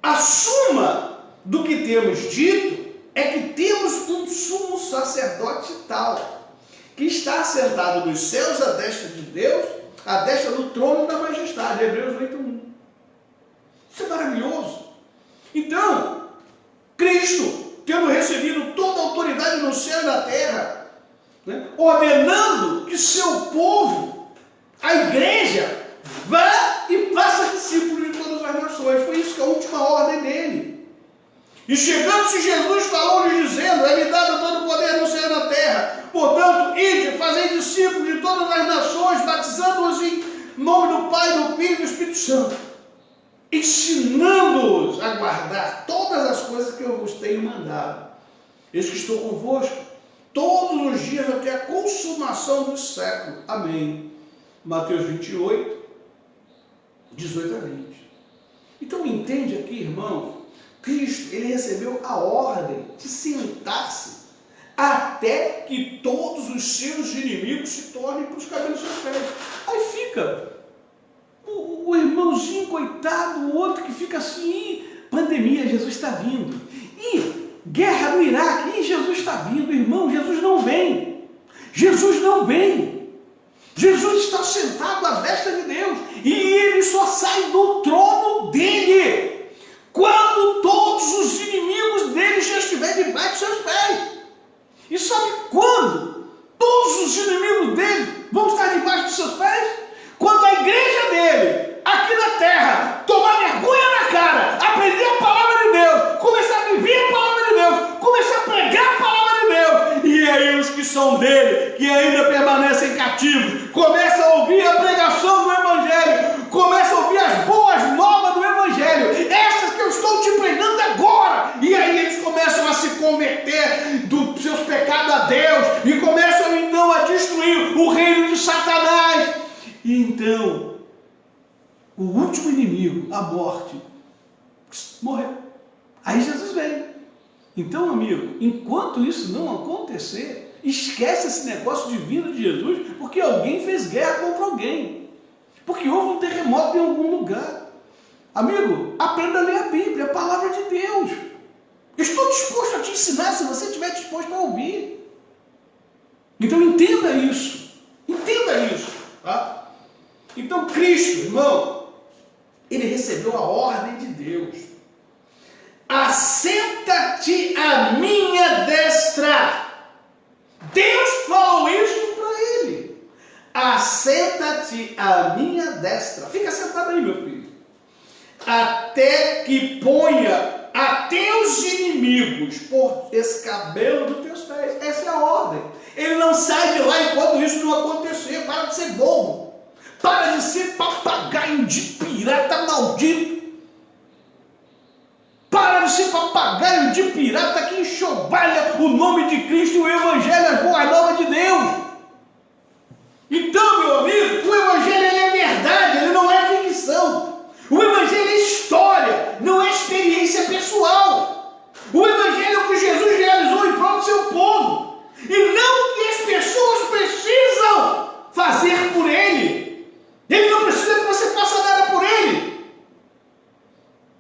a suma do que temos dito é que temos um sumo sacerdote tal, que está sentado nos céus à destra de Deus, à destra do trono da majestade. Hebreus 8,1. Isso é maravilhoso. Então, Cristo, tendo recebido toda a autoridade no céu e na terra, ordenando que seu povo, a igreja, vá e faça discípulos de todas as nações. Foi isso que é a última ordem dele. E chegando-se Jesus, falou-lhes dizendo: é-me dado todo o poder no céu e na terra. Portanto, ide, fazei discípulos de todas as nações, batizando-os em nome do Pai, do Filho e do Espírito Santo, ensinando-os a guardar todas as coisas que eu vos tenho mandado. Eis que estou convosco todos os dias até a consumação dos séculos. Amém. Mateus 28, 18 a 20. Então entende aqui, irmãos, Cristo, ele recebeu a ordem de sentar-se até que todos os seus inimigos se tornem para os cabelos dos seus pés. Aí fica o irmãozinho coitado, o outro que fica assim: pandemia, Jesus está vindo. E guerra no Iraque, e Jesus está vindo. Irmão, Jesus não vem. Jesus não vem. Jesus está sentado à destra de Deus, e ele só sai do trono dele quando todos os inimigos dele já estiverem debaixo dos seus pés. E sabe quando todos os inimigos dele vão estar debaixo dos seus pés? Quando a igreja dele, aqui na terra, tomar vergonha na cara, aprender a palavra de Deus, começar a viver a palavra de Deus, começar a pregar a palavra de Deus, e aí os que são dele, que ainda permanecem cativos, começam a ouvir a pregação do Evangelho, começam a ouvir as boas novas do Evangelho, essas que eu estou te pregando agora, e aí eles começam a se converter dos seus pecados a Deus, e começam então a destruir o reino de Satanás. E então, o último inimigo, a morte, morreu. Aí Jesus veio. Então, amigo, enquanto isso não acontecer, esquece esse negócio de vinda de Jesus, porque alguém fez guerra contra alguém. Porque houve um terremoto em algum lugar. Amigo, aprenda a ler a Bíblia, a palavra de Deus. Eu estou disposto a te ensinar se você estiver disposto a ouvir. Então, entenda isso. Entenda isso, tá? Então Cristo, irmão, ele recebeu a ordem de Deus: assenta-te à minha destra. Deus falou isso para ele: assenta-te à minha destra. Fica sentado aí, meu filho. até que ponha a teus inimigos por escabelo dos teus pés. Essa é a ordem. Ele não sai de lá enquanto isso não acontecer. Para de ser bobo. Para de ser papagaio de pirata maldito. Para de ser papagaio de pirata que enxovalha o nome de Cristo e o Evangelho, as boas novas de Deus. Então, meu amigo, o Evangelho ele é verdade, ele não é ficção. O Evangelho é história, não é experiência pessoal. O Evangelho é o que Jesus realizou em prol do seu povo. E não o que as pessoas precisam fazer por ele. Ele não precisa que você faça nada por ele.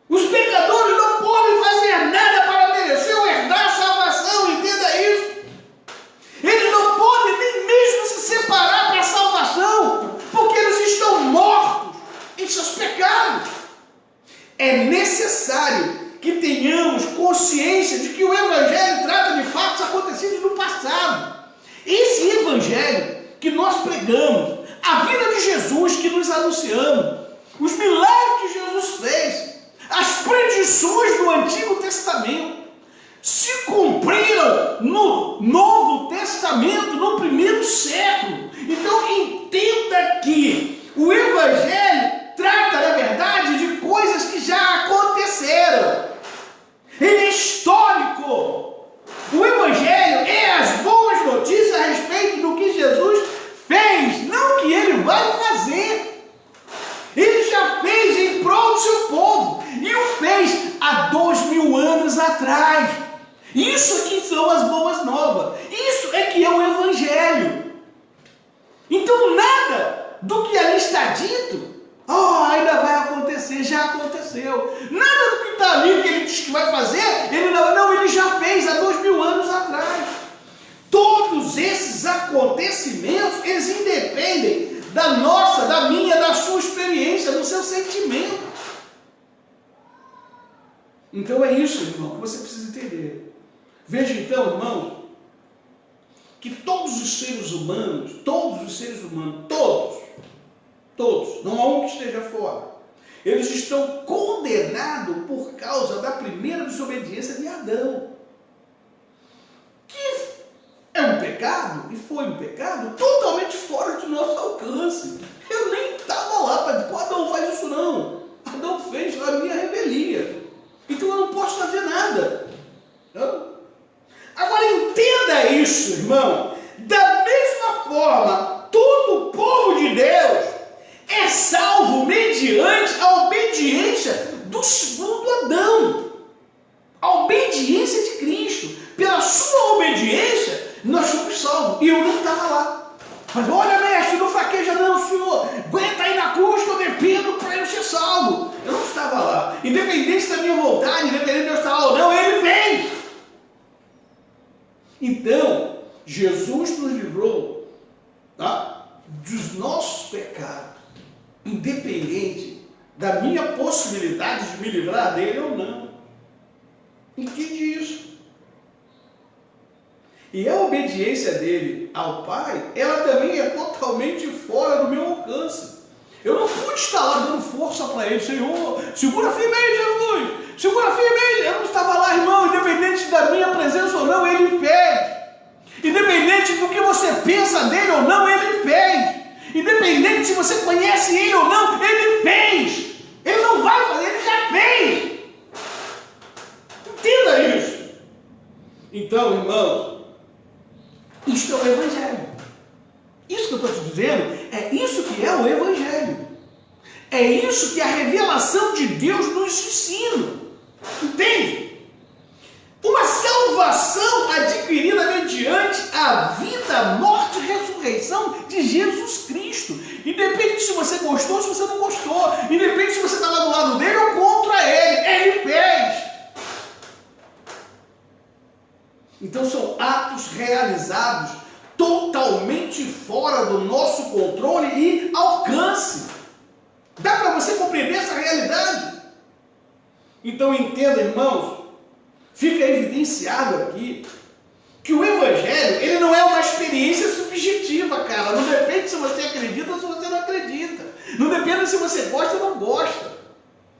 Os pecadores não podem fazer nada para merecer ou herdar a salvação, entenda isso. Eles não podem nem mesmo se separar para a salvação, porque eles estão mortos em seus pecados. É necessário que tenhamos consciência de que o Evangelho trata de fatos acontecidos no passado. Esse Evangelho que nós pregamos, a vida de Jesus que nos anunciamos, os milagres que Jesus fez, as predições do Antigo Testamento se cumpriram no Novo Testamento, no primeiro século. Então entenda que o Evangelho trata, na verdade, de coisas que já aconteceram. Ele é histórico. O Evangelho é as boas notícias a respeito do que Jesus fez, não o que ele vai fazer. Ele já fez em prol do seu povo. E o fez há 2000 anos atrás. Isso aqui são as boas novas. Isso é que é o Evangelho. Então nada do que ali está dito, ainda vai acontecer, já aconteceu. Nada do que está ali que ele diz que vai fazer, ele já fez há 2000 anos atrás. Todos esses acontecimentos, eles independem da nossa, da minha, da sua experiência, do seu sentimento. Então é isso, irmão, que você precisa entender. Veja então, irmão, que todos os seres humanos, todos, não há um que esteja fora, eles estão condenados por causa da primeira desobediência de Adão, que é um pecado, e foi um pecado totalmente fora do nosso alcance. Eu nem estava lá para dizer, Adão faz isso não. Adão fez a minha revelia. Então eu não posso fazer nada. Não? Agora entenda isso, irmão. Da mesma forma, todo o povo de Deus é salvo mediante a obediência do segundo Adão. A obediência de Cristo. Pela sua obediência, nós somos salvos. E eu não estava lá. Mas olha, mestre, não fraqueja não, senhor. Aguenta aí na cruz que eu dependo para eu ser salvo. Eu não estava lá. Independente da minha vontade, independente de eu estar lá ou não, ele fez. Então, Jesus nos livrou, tá, dos nossos pecados, independente da minha possibilidade de me livrar dele ou não. Entende isso? E a obediência dele ao Pai, ela também é totalmente fora do meu alcance. Eu não pude estar lá dando força para ele, Senhor, segura firme aí, Jesus, segura firme aí. Eu não estava lá, irmão, independente da minha presença ou não, ele fez. Independente do que você pensa dele ou não, ele fez. Independente se você conhece ele ou não, ele fez. Ele não vai fazer, ele já fez. Entenda isso. Então, irmão, isto é o Evangelho. Isso que eu estou te dizendo, é isso que é o Evangelho. É isso que a revelação de Deus nos ensina. Entende? Uma salvação adquirida mediante a vida, morte e ressurreição de Jesus Cristo. Independente se você gostou ou se você não gostou. Independente se você está lá do lado dele ou contra ele. Ele fez. Então são atos realizados totalmente fora do nosso controle e alcance. Dá para você compreender essa realidade? Então entenda, irmãos, fica evidenciado aqui que o Evangelho, ele não é uma experiência subjetiva, cara. Não depende se você acredita ou se você não acredita. Não depende se você gosta ou não gosta.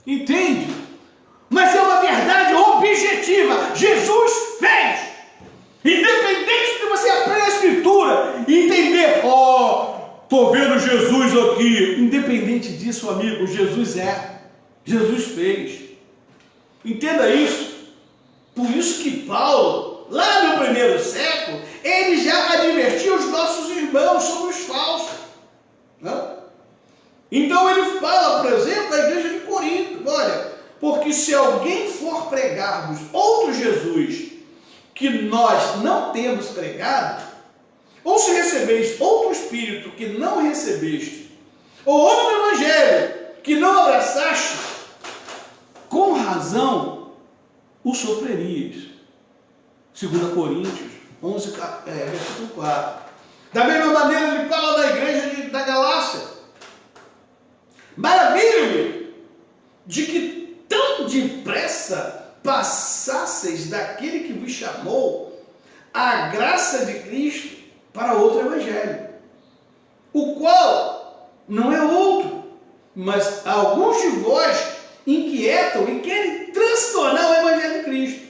Entende? Mas é uma verdade objetiva. Jesus fez. Independente de você abrir a Escritura e entender, estou vendo Jesus aqui. Independente disso, amigo, Jesus Jesus fez. Entenda isso. Por isso que Paulo, lá no primeiro século, ele já advertia os nossos irmãos sobre os falsos. Não? Então ele fala, por exemplo, à igreja de Corinto, olha, porque se alguém for pregar-vos outro Jesus que nós não temos pregado, ou se recebeis outro Espírito que não recebeste, ou outro Evangelho que não abraçaste, com razão o sofrerias. 2 Coríntios 11, versículo 4. Da mesma maneira ele fala da igreja da Galácia. Maravilha-me de que tão depressa passasseis daquele que vos chamou a graça de Cristo para outro evangelho, o qual não é outro, mas alguns de vós inquietam e querem transtornar o evangelho de Cristo.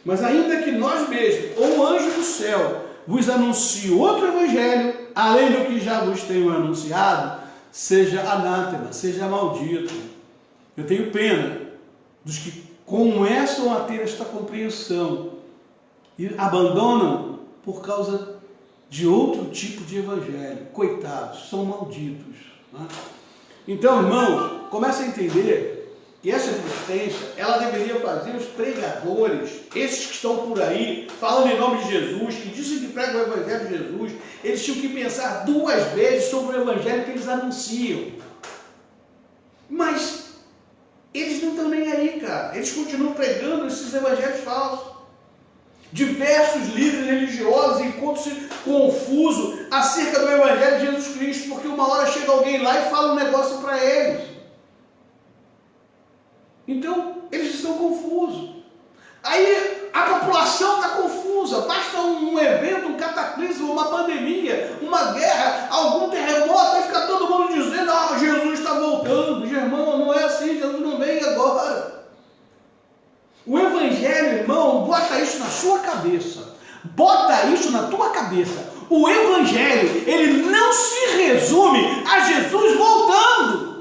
Mas ainda que nós mesmos, ou um anjo do céu, vos anuncie outro evangelho, além do que já vos tenho anunciado, seja anátema, seja maldito. Eu tenho pena dos que começam a ter esta compreensão e abandonam por causa de outro tipo de evangelho. Coitados, são malditos. Né? Então, irmãos, comece a entender que essa advertência, ela deveria fazer os pregadores, esses que estão por aí, falando em nome de Jesus, que dizem que pregam o evangelho de Jesus, eles tinham que pensar 2 vezes sobre o evangelho que eles anunciam. Mas eles não estão nem aí, cara. Eles continuam pregando esses evangelhos falsos. Diversos líderes religiosos encontram-se confusos acerca do evangelho de Jesus Cristo, porque uma hora chega alguém lá e fala um negócio para eles. Então, eles estão confusos. Aí a população está confusa. Basta um evento, um cataclismo, uma pandemia, uma guerra, algum terremoto, aí fica todo mundo dizendo, Jesus está voltando. Irmão, não é assim, Jesus não vem agora. O evangelho, irmão, bota isso na sua cabeça. Bota isso na tua cabeça. O evangelho, ele não se resume a Jesus voltando.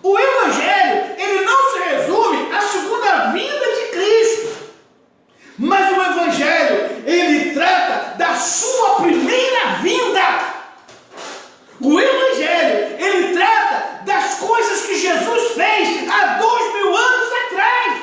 O evangelho, ele não se resume à segunda vinda de Cristo. Mas o evangelho, ele trata da sua primeira vinda. O evangelho, ele trata das coisas que Jesus fez há 2000 anos atrás.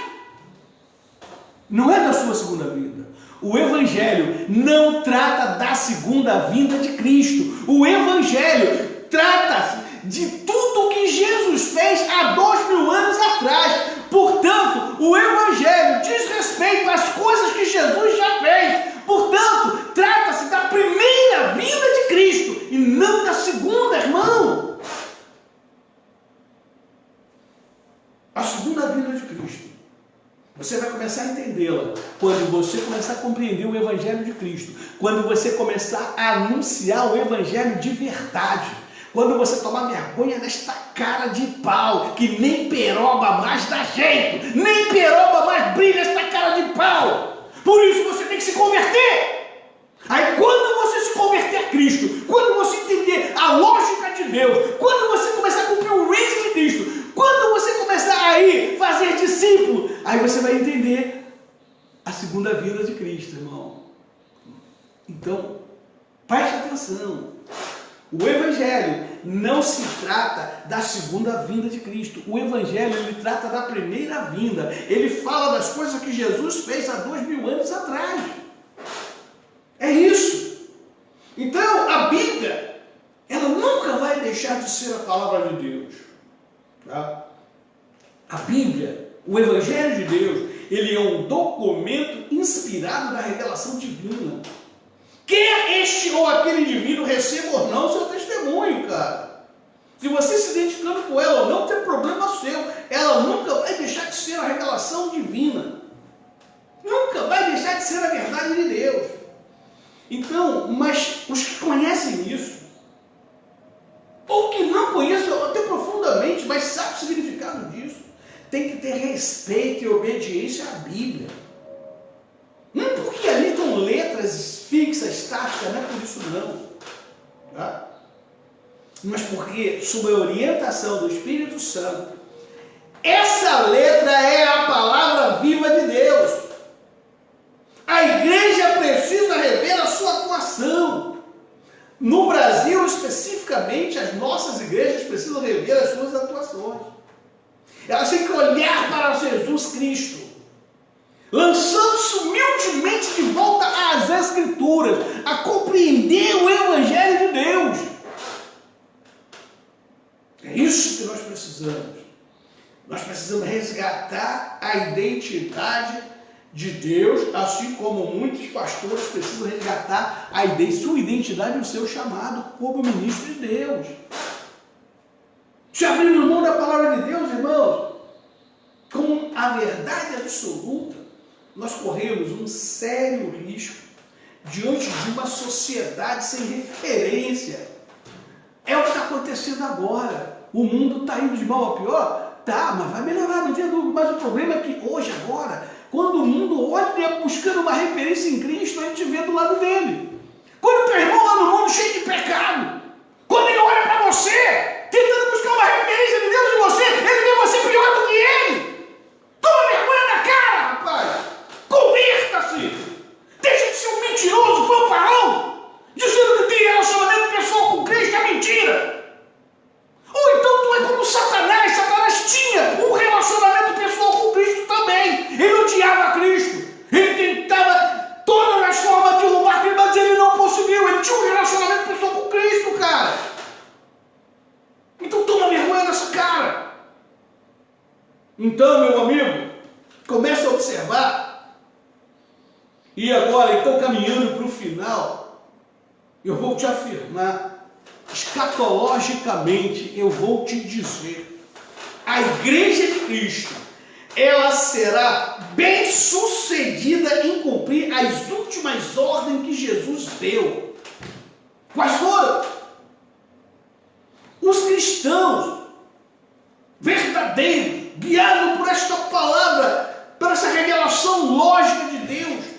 Não é da sua segunda vinda. O evangelho não trata da segunda vinda de Cristo. O evangelho trata de tudo que Jesus fez há 2000 anos atrás. Portanto, o evangelho diz respeito às coisas que Jesus já fez. Portanto, trata-se da primeira vinda de Cristo e não da segunda, irmão. A segunda vinda de Cristo, você vai começar a entendê-la quando você começar a compreender o evangelho de Cristo, quando você começar a anunciar o evangelho de verdade. Quando você tomar vergonha desta cara de pau, que nem peroba mais dá jeito, nem peroba mais brilha esta cara de pau. Por isso você tem que se converter. Aí quando você se converter a Cristo, quando você entender a lógica de Deus, quando você começar a cumprir o reino de Cristo, quando você começar a ir fazer discípulo, aí você vai entender a segunda vinda de Cristo, irmão. Então, preste atenção. O evangelho não se trata da segunda vinda de Cristo. O evangelho, ele trata da primeira vinda. Ele fala das coisas que Jesus fez há 2000 anos atrás. É isso. Então, a Bíblia, ela nunca vai deixar de ser a palavra de Deus. Tá? A Bíblia, o evangelho de Deus, ele é um documento inspirado da revelação divina. Quer este ou aquele indivíduo receba ou não o seu testemunho, cara. Se você se identificando com ela ou não, tem problema seu. Ela nunca vai deixar de ser a revelação divina. Nunca vai deixar de ser a verdade de Deus. Então, mas os que conhecem isso, ou que não conhecem até profundamente, mas sabem tem que ter respeito e obediência à Bíblia. Não porque ali estão letras fixas, táticas, não é por isso não. Tá? Mas porque, sob a orientação do Espírito Santo, essa letra é a palavra viva de Deus. A igreja precisa rever a sua atuação. No Brasil, especificamente, as nossas igrejas precisam rever as suas atuações. Elas têm que olhar para Jesus Cristo, lançando-se humildemente de volta às Escrituras, a compreender o Evangelho de Deus. É isso que nós precisamos. Nós precisamos resgatar a identidade de Deus, assim como muitos pastores precisam resgatar sua identidade e o seu chamado como ministro de Deus. Se abrimos mão da palavra de Deus, irmãos, com a verdade absoluta, nós corremos um sério risco diante de uma sociedade sem referência. É o que está acontecendo agora. O mundo está indo de mal a pior? Tá, mas vai melhorar, não tem dúvida. Mas o problema é que hoje, agora, quando o mundo olha buscando uma referência em Cristo, a gente vê do lado dele. Quando o teu irmão lá no mundo cheio de pecado, quando ele olha para você, tentando buscar uma referência de Deus em você, ele vê você pior do que ele. Toma vergonha na cara, rapaz. Converta-se. Deixa de ser um mentiroso, fanfarrão, dizendo que tem relacionamento pessoal com Cristo, é mentira. Ou então tu é como Satanás. Satanás tinha um relacionamento pessoal com Cristo também. Ele odiava Cristo. Ele tentava todas as formas de derrubar Cristo, mas ele não conseguiu. Ele tinha um relacionamento pessoal com Cristo, cara. Então toma vergonha nessa cara. Então, meu amigo, começa a observar. E agora, então, caminhando para o final, eu vou te afirmar, escatologicamente, eu vou te dizer, a igreja de Cristo, ela será bem sucedida em cumprir as últimas ordens que Jesus deu. Quais foram? Os cristãos verdadeiros, guiados por esta palavra, por essa revelação lógica de Deus,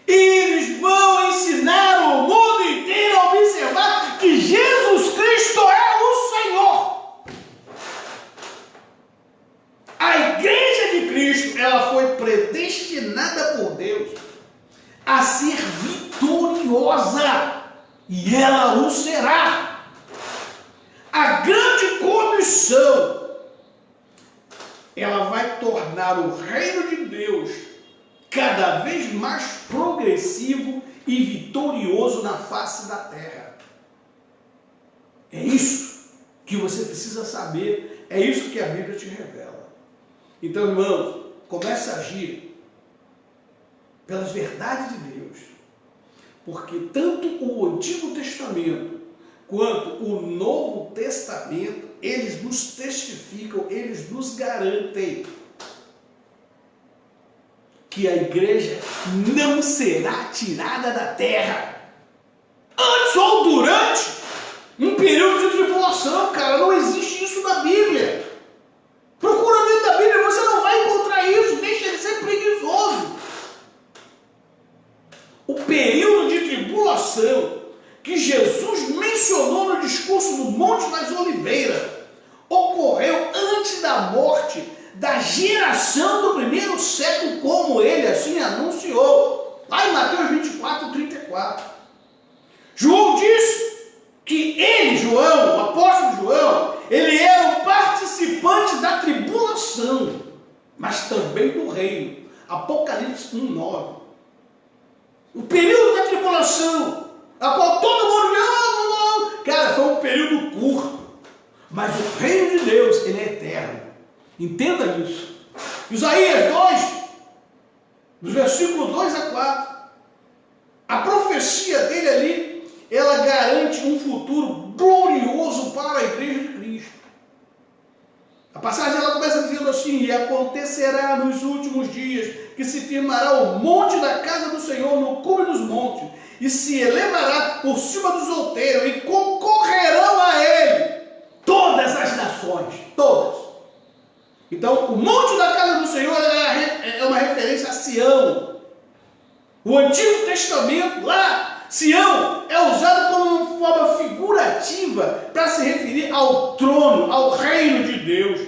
eles vão ensinar o mundo inteiro a observar que Jesus Cristo é o Senhor. A igreja de Cristo, ela foi predestinada por Deus a ser vitoriosa, e ela o será. A grande comissão, ela vai tornar o reino de Deus cada vez mais progressivo e vitorioso na face da terra. É isso que você precisa saber, é isso que a Bíblia te revela. Então, irmãos, comece a agir pelas verdades de Deus, porque tanto o Antigo Testamento quanto o Novo Testamento, eles nos testificam, eles nos garantem que a igreja não será tirada da terra antes ou durante um período de tribulação, cara. Não existe isso na Bíblia. Procura dentro da Bíblia, você não vai encontrar isso. Deixa de ser preguiçoso. O período de tribulação que Jesus mencionou no discurso do Monte das Oliveiras ocorreu antes da morte da geração do primeiro século, como ele assim anunciou, lá em Mateus 24, 34. João disse que ele, João, o apóstolo João, ele era o participante da tribulação, mas também do reino. Apocalipse 1:9. O período da tribulação, a qual todo mundo, cara, foi um período curto, mas o reino de Deus, ele é eterno. Entenda isso. Isaías 2, dos versículos 2 a 4, a profecia dele ali, ela garante um futuro glorioso para a igreja de Cristo. A passagem ela começa dizendo assim: e acontecerá nos últimos dias que se firmará o monte da casa do Senhor no cume dos montes, e se elevará por cima dos outeiros, e concorrerão a ele todas as nações, todas. Então Então, o monte da casa do Senhor é uma referência a Sião. O Antigo Testamento, lá, Sião é usado como uma forma figurativa para se referir ao trono, ao reino de Deus.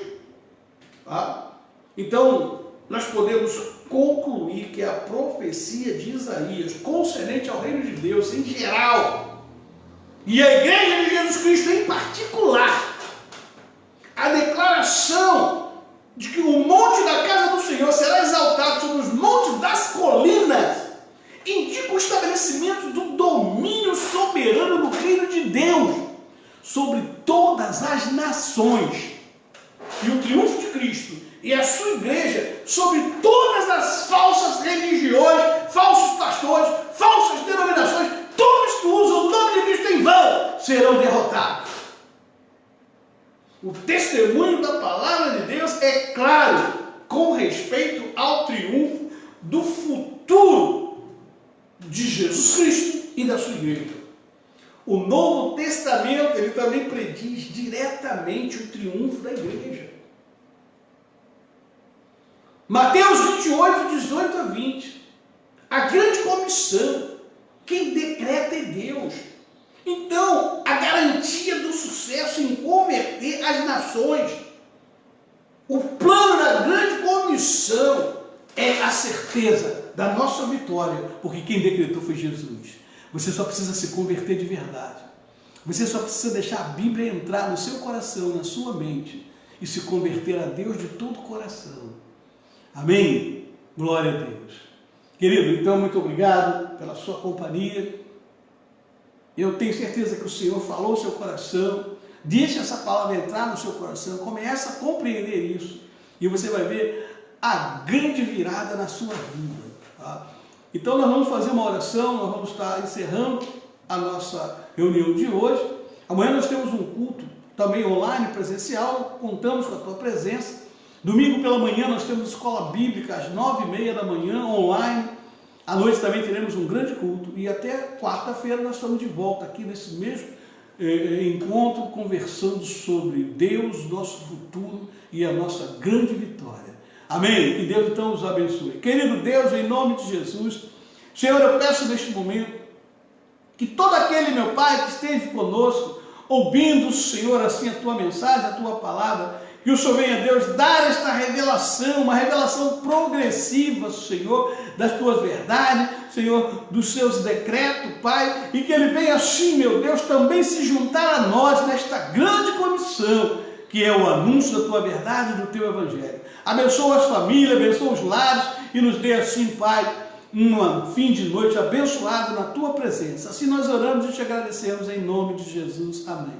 Tá? Então, nós podemos concluir que a profecia de Isaías, concernente ao reino de Deus em geral, e a igreja de Jesus Cristo em particular, a declaração de que o monte da casa do Senhor será exaltado sobre os montes das colinas, indica o estabelecimento do domínio soberano do reino de Deus sobre todas as nações, e o triunfo de Cristo e a sua igreja sobre todas as falsas religiões, falsos pastores, falsas denominações, todos que usam o nome de Cristo em vão serão derrotados. O testemunho da palavra de Deus é claro com respeito ao triunfo do futuro de Jesus Cristo e da sua igreja. O Novo Testamento, ele também prediz diretamente o triunfo da igreja. Mateus 28, 18 a 20. A grande comissão, quem decreta é Deus. Então, a garantia do sucesso em converter as nações, o plano da grande comissão é a certeza da nossa vitória, porque quem decretou foi Jesus. Você só precisa se converter de verdade. Você só precisa deixar a Bíblia entrar no seu coração, na sua mente, e se converter a Deus de todo o coração. Amém? Glória a Deus. Querido, então, muito obrigado pela sua companhia. Eu tenho certeza que o Senhor falou no seu coração. Deixe essa palavra entrar no seu coração. Comece a compreender isso. E você vai ver a grande virada na sua vida. Tá? Então, nós vamos fazer uma oração. Nós vamos estar encerrando a nossa reunião de hoje. Amanhã nós temos um culto também online, presencial. Contamos com a tua presença. Domingo pela manhã nós temos escola bíblica às 9h30 da manhã, online. À noite também teremos um grande culto. E até quarta-feira nós estamos de volta aqui nesse mesmo encontro, conversando sobre Deus, nosso futuro e a nossa grande vitória. Amém? Que Deus então os abençoe. Querido Deus, em nome de Jesus, Senhor, eu peço neste momento que todo aquele, meu Pai, que esteve conosco, ouvindo, Senhor, assim a tua mensagem, a tua palavra, que o Senhor venha, Deus, dar esta revelação, uma revelação progressiva, Senhor, das tuas verdades, Senhor, dos seus decretos, Pai, e que ele venha assim, meu Deus, também se juntar a nós nesta grande comissão, que é o anúncio da tua verdade e do teu evangelho. Abençoa as famílias, abençoa os lares e nos dê assim, Pai, um fim de noite abençoado na tua presença. Assim nós oramos e te agradecemos em nome de Jesus. Amém.